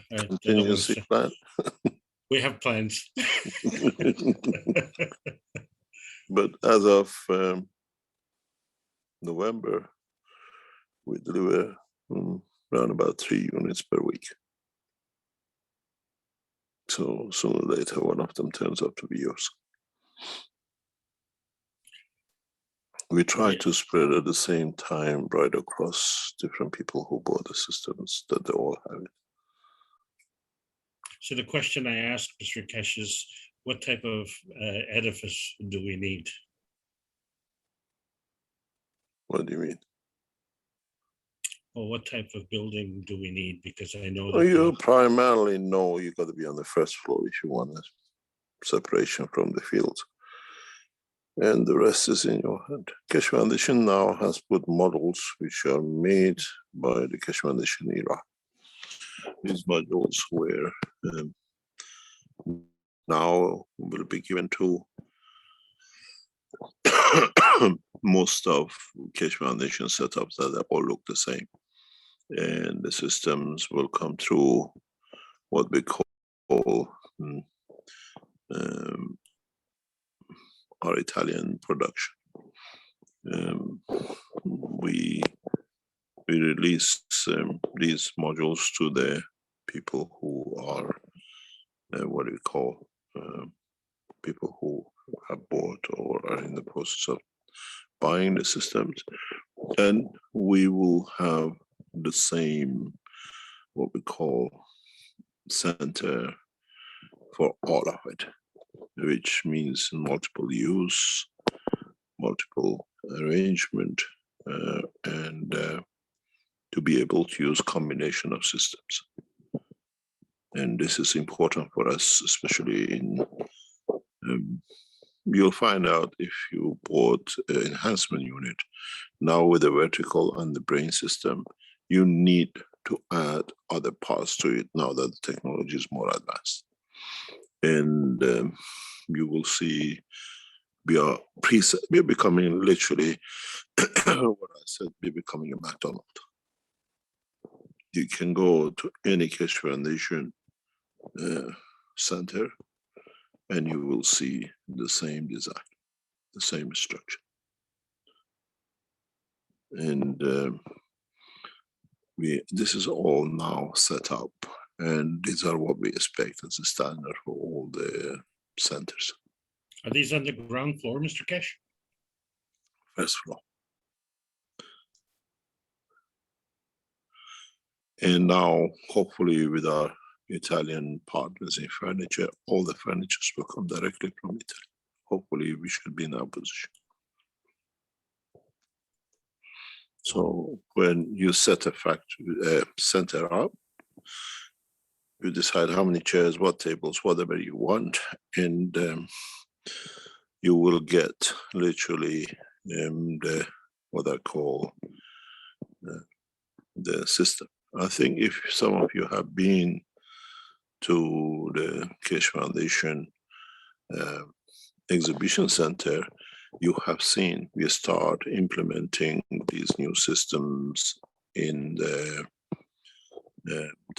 S3: contingency plan.
S4: We have plans.
S3: But as of November, we deliver around about 3 units per week. So sooner or later, one of them turns out to be yours. We try to spread at the same time right across different people who bought the systems, that they all have it.
S4: So the question I asked Mr. Keshe is, what type of edifice do we need?
S3: What do you mean?
S4: Well, what type of building do we need? Because I know
S3: Well,
S4: that
S3: you primarily know you got to be on the first floor if you want a separation from the field. And the rest is in your hand. Keshe Foundation now has put models which are made by the Keshe Foundation era. These modules were now will be given to most of Keshe Foundation setups that they all look the same. And the systems will come through what we call our Italian production. We release these modules to the people who are what do we call people who have bought or are in the process of buying the systems, and we will have the same what we call center for all of it, which means multiple use, multiple arrangement, and to be able to use combination of systems. And this is important for us, especially in, you'll find out if you bought an enhancement unit, now with the vertical and the brain system, you need to add other parts to it now that the technology is more advanced. And you will see we are becoming literally what I said, we're becoming a McDonald's. You can go to any Keshe Foundation center and you will see the same design, the same structure. And this is all now set up, and these are what we expect as a standard for all the centers,
S4: Are these on the ground floor, Mr. Keshe?
S3: first floor. And now, hopefully, with our Italian partners in furniture, all the furniture will come directly from Italy. Hopefully, we should be in our position. So when you set a factory center up, you decide how many chairs, what tables, whatever you want, and you will get literally what I call the system. I think if some of you have been to the Keshe Foundation exhibition center, you have seen we start implementing these new systems in the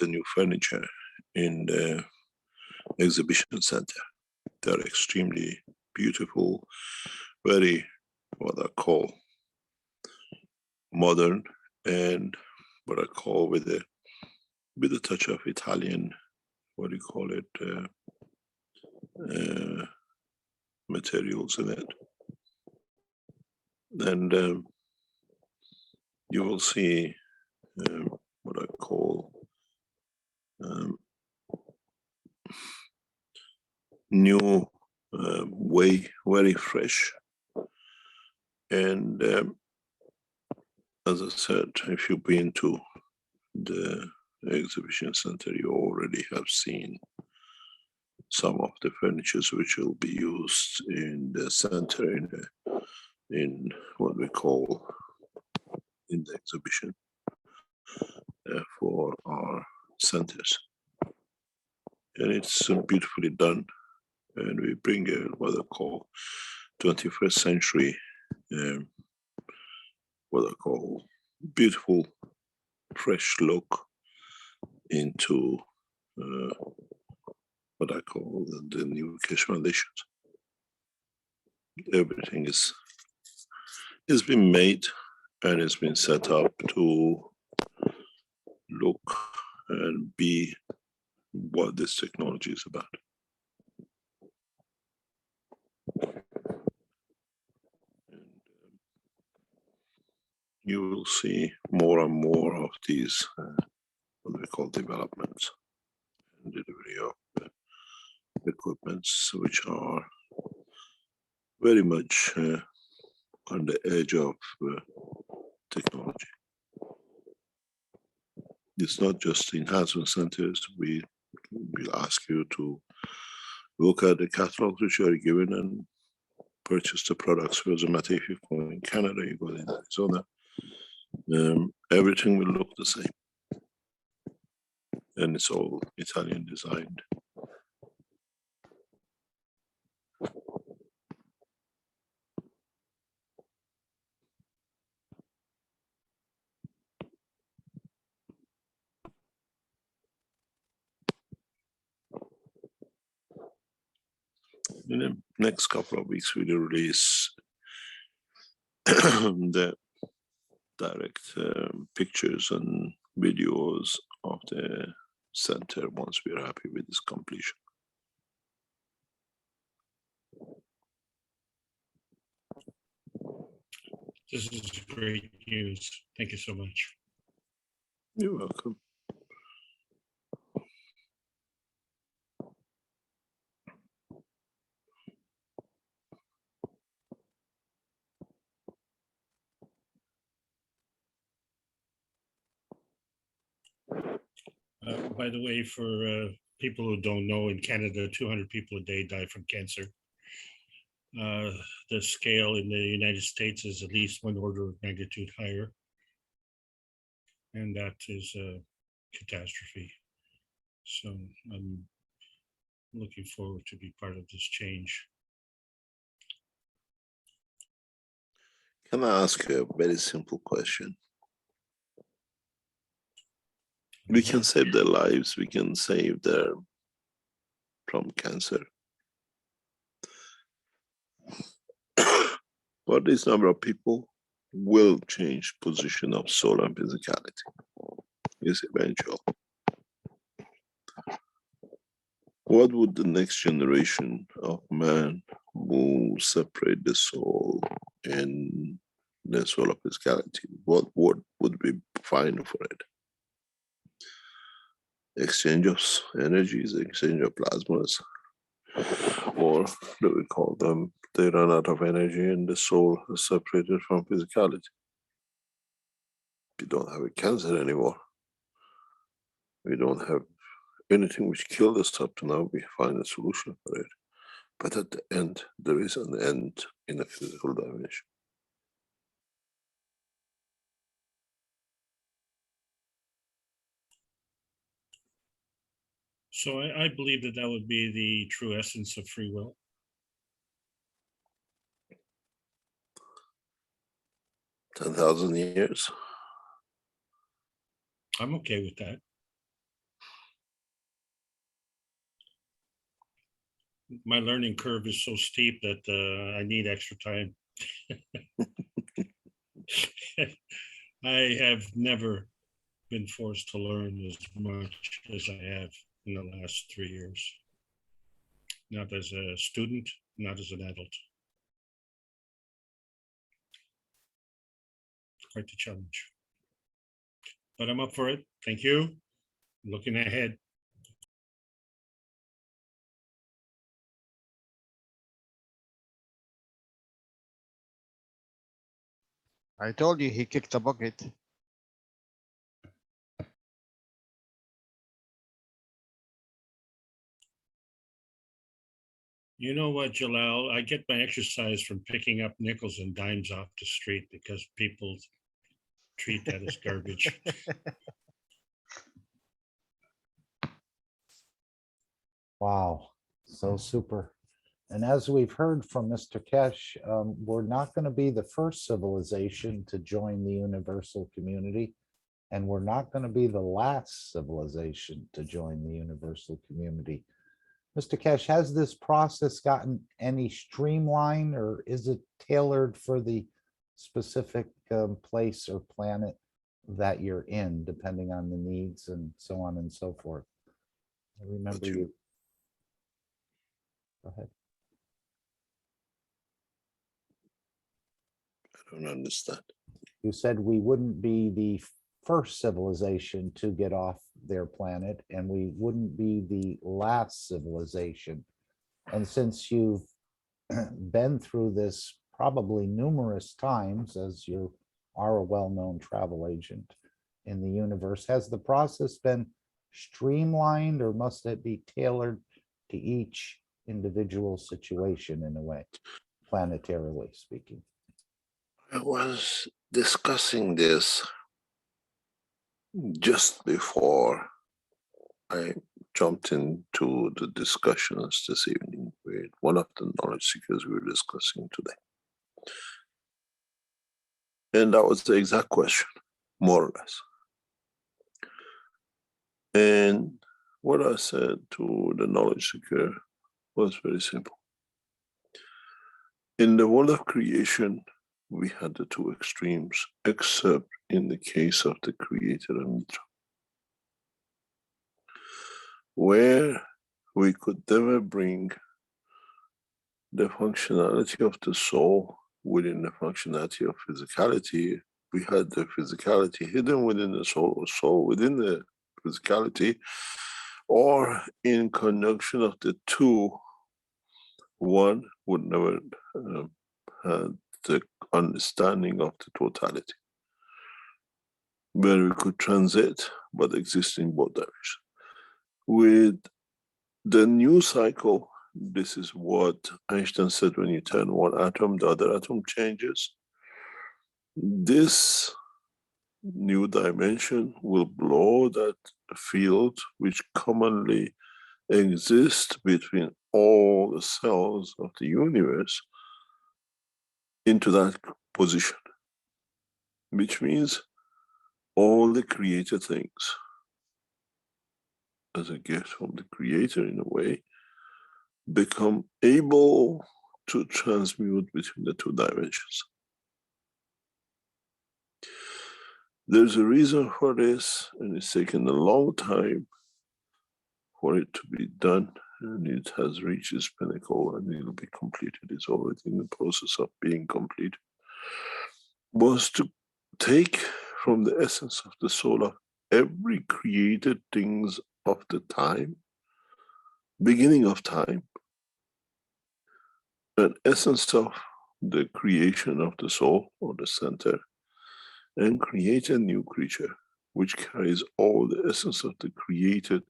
S3: new furniture in the exhibition center. They're extremely beautiful, very what I call modern, and what I call with a touch of Italian, what do you call it, materials in it. And you will see what I call new way, very fresh. And as I said, if you've been to the exhibition center, you already have seen some of the furnitures which will be used in the center in what we call in the exhibition for our centers. And it's beautifully done. And we bring what I call 21st century, what I call beautiful, fresh look into what I call the new Keshe Foundations. Everything is been made and it's been set up to look and be what this technology is about. And you will see more and more of these what we call developments and delivery of equipments which are very much on the edge of technology. It's not just enhancement centers. We will ask you to look at the catalogs which you are given and purchase the products. As a matter, if you go in Canada, you go in Arizona, everything will look the same. And it's all Italian designed. In the next couple of weeks, we will release the direct pictures and videos of the center once we are happy with its completion.
S4: This is great news. Thank you so much.
S3: You're welcome.
S4: By the way, for people who don't know, in Canada, 200 people a day die from cancer. The scale in the United States is at least one order of magnitude higher. And that is a catastrophe. So I'm looking forward to be part of this change.
S3: Can I ask you a very simple question? We can save their lives, we can save them from cancer. But this number of people will change position of soul and physicality. It's eventual. What would the next generation of man who separate the soul and the soul of physicality, what would be fine for it? Exchange of energies, exchange of plasmas, or do we call them, they run out of energy and the soul is separated from physicality? We don't have a cancer anymore. We don't have anything which killed us up to now. We find a solution for it. But at the end, there is an end in a physical dimension.
S4: So I believe that that would be the true essence of free will.
S3: $10,000 years.
S4: I'm okay with that. My learning curve is so steep that I need extra time. I have never been forced to learn as much as I have in the last 3 years. Not as a student, not as an adult. It's quite the challenge. But I'm up for it. Thank you. Looking ahead.
S5: I told you he kicked the bucket.
S4: You know what, Jalal? I get my exercise from picking up nickels and dimes off the street because people treat that as garbage.
S2: Wow, so super. And as we've heard from Mr. Keshe, we're not going to be the first civilization to join the universal community, and we're not going to be the last civilization to join the universal community. Mr. Keshe, has this process gotten any streamlined, or is it tailored for the specific place or planet that you're in, depending on the needs and so on and so forth? I remember you. Go ahead.
S3: I don't understand.
S2: You said we wouldn't be the first civilization to get off their planet, and we wouldn't be the last civilization. And since you've been through this probably numerous times, as you are a well-known travel agent in the universe, has the process been streamlined, or must it be tailored to each individual situation in a way, planetarily speaking?
S3: I was discussing this just before I jumped into the discussions this evening with one of the knowledge seekers we were discussing today. And that was the exact question, more or less. And what I said to the knowledge seeker was very simple. In the world of creation, we had the two extremes, except in the case of the creator and Mitra, where we could never bring the functionality of the soul within the functionality of physicality. We had the physicality hidden within the soul, or soul within the physicality, or in conjunction of the two, one would never have the understanding of the totality, where we could transit but exist in both directions. With the new cycle, this is what Einstein said: when you turn one atom, the other atom changes. This new dimension will blow that field which commonly exists between all the cells of the universe into that position, which means all the created things, as a gift from the creator in a way, become able to transmute between the two dimensions. There's a reason for this, and it's taken a long time for it to be done, and it has reached its pinnacle and it will be completed. It's already in the process of being completed. Was to take from the essence of the soul of every created things of the time, beginning of time, an essence of the creation of the soul or the center, and create a new creature which carries all the essence of the created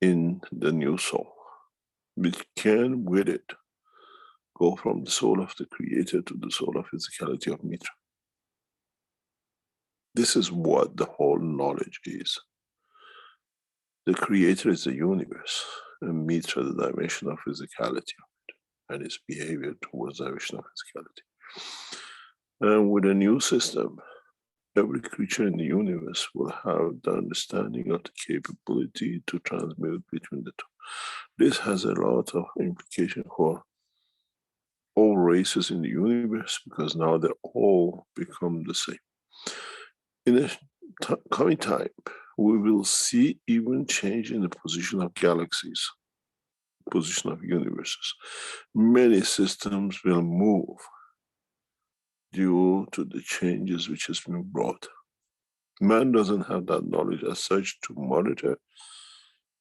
S3: in the new soul, which can with it go from the soul of the creator to the soul of physicality of Mitra. This is what the whole knowledge is. The creator is the universe, and Mitra the dimension of physicality and its behavior towards the dimension of physicality. And with a new system, every creature in the universe will have the understanding of the capability to transmute between the two. This has a lot of implication for all races in the universe, because now they all become the same. In the coming time, we will see even change in the position of galaxies, position of universes. Many systems will move due to the changes which has been brought. Man doesn't have that knowledge as such to monitor,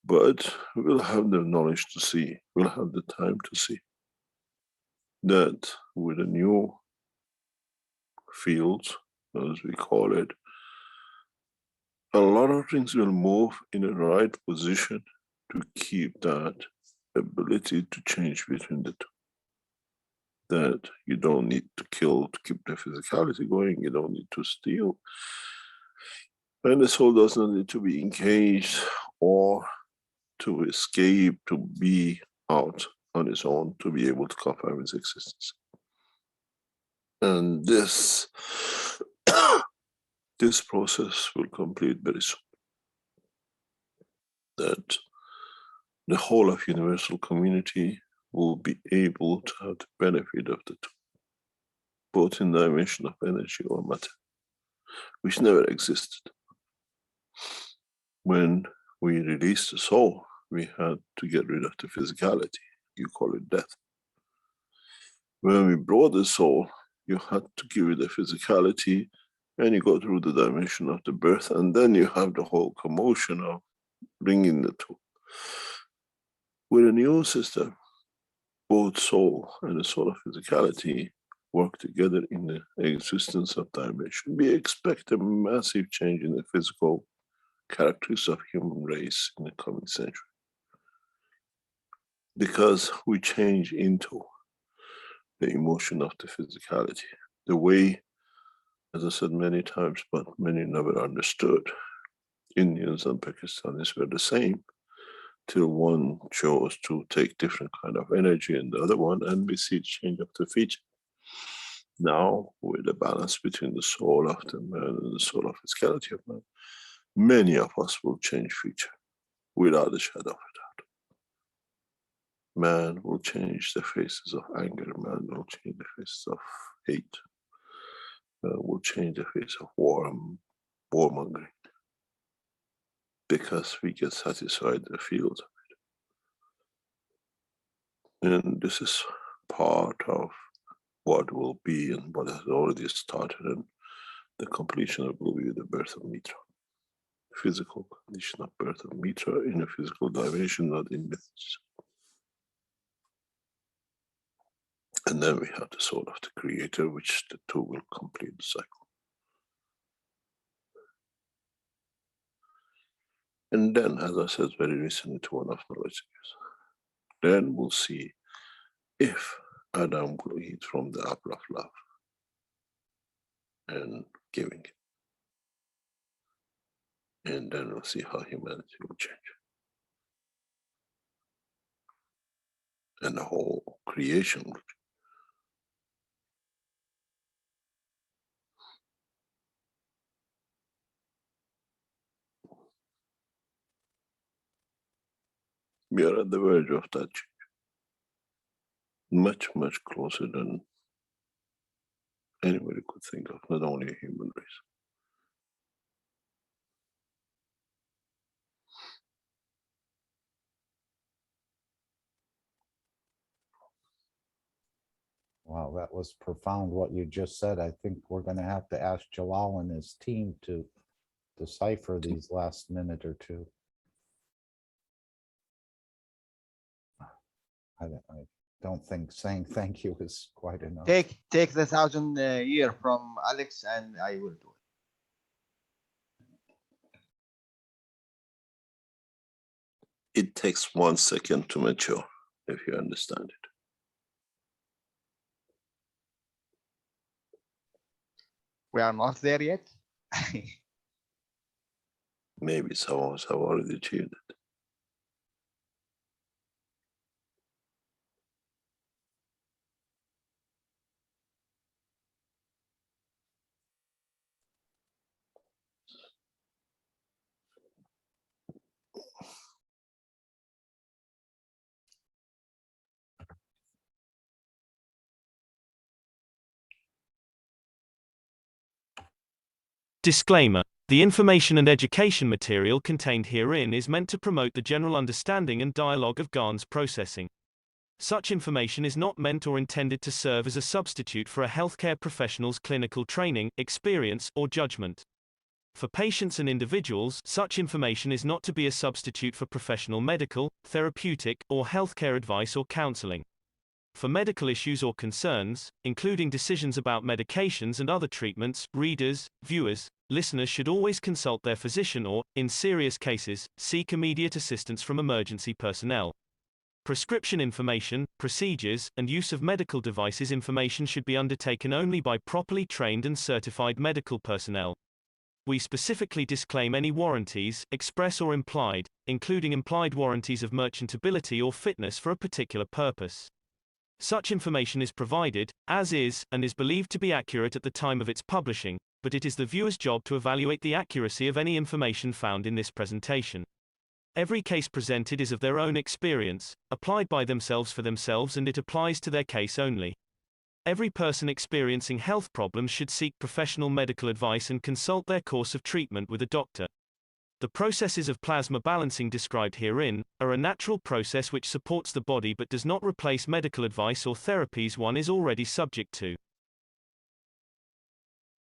S3: but we'll have the knowledge to see, we'll have the time to see that with a new field, as we call it, a lot of things will move in the right position to keep that ability to change between the two. That you don't need to kill to keep the physicality going, you don't need to steal, and the soul doesn't need to be engaged or to escape, to be out on its own, to be able to confirm its existence. And this this process will complete very soon. That the whole of universal community will be able to have the benefit of the two, both in the dimension of energy or matter, which never existed. When we released the soul, we had to get rid of the physicality. You call it death. When we brought the soul, you had to give it a physicality, and you go through the dimension of the birth, and then you have the whole commotion of bringing the two. With a new system, both soul and the soul of physicality work together in the existence of dimension. We expect a massive change in the physical characteristics of human race in the coming century, because we change into the emotion of the physicality. The way, as I said many times, but many never understood, Indians and Pakistanis were the same till one chose to take different kind of energy and the other one, and we see change of the feature. Now, with the balance between the soul of the man and the soul of physicality of man, many of us will change feature without a shadow of a doubt. Man will change the faces of anger, man will change the faces of hate, will change the face of warmongering, because we get satisfied the field of it. And this is part of what will be and what has already started, and the completion of will be the birth of Mitra. Physical condition of birth of Mitra in a physical dimension, not in myths. And then we have the soul of the creator, which the two will complete the cycle. And then, as I said very recently to one of the lectures, then we'll see if Adam will eat from the apple of love and giving it. And then we'll see how humanity will change. And the whole creation will change. We are at the verge of that change. Much, much closer than anybody could think of, not only a human race.
S2: Wow, that was profound what you just said. I think we're going to have to ask Jalal and his team to decipher these last minute or two. I don't think saying thank you is quite enough.
S10: Take the 1,000 year from Alex, and I will do it.
S3: It takes 1 second to mature, if you understand it.
S10: We are not there yet.
S3: Maybe some of us have already achieved it.
S1: Disclaimer. The information and education material contained herein is meant to promote the general understanding and dialogue of GAN's processing. Such information is not meant or intended to serve as a substitute for a healthcare professional's clinical training, experience, or judgment. For patients and individuals, such information is not to be a substitute for professional medical, therapeutic, or healthcare advice or counseling. For medical issues or concerns, including decisions about medications and other treatments, readers, viewers, listeners should always consult their physician or, in serious cases, seek immediate assistance from emergency personnel. Prescription information, procedures, and use of medical devices information should be undertaken only by properly trained and certified medical personnel. We specifically disclaim any warranties, express or implied, including implied warranties of merchantability or fitness for a particular purpose. Such information is provided, as is, and is believed to be accurate at the time of its publishing, but it is the viewer's job to evaluate the accuracy of any information found in this presentation. Every case presented is of their own experience, applied by themselves for themselves, and it applies to their case only. Every person experiencing health problems should seek professional medical advice and consult their course of treatment with a doctor. The processes of plasma balancing described herein are a natural process which supports the body but does not replace medical advice or therapies one is already subject to.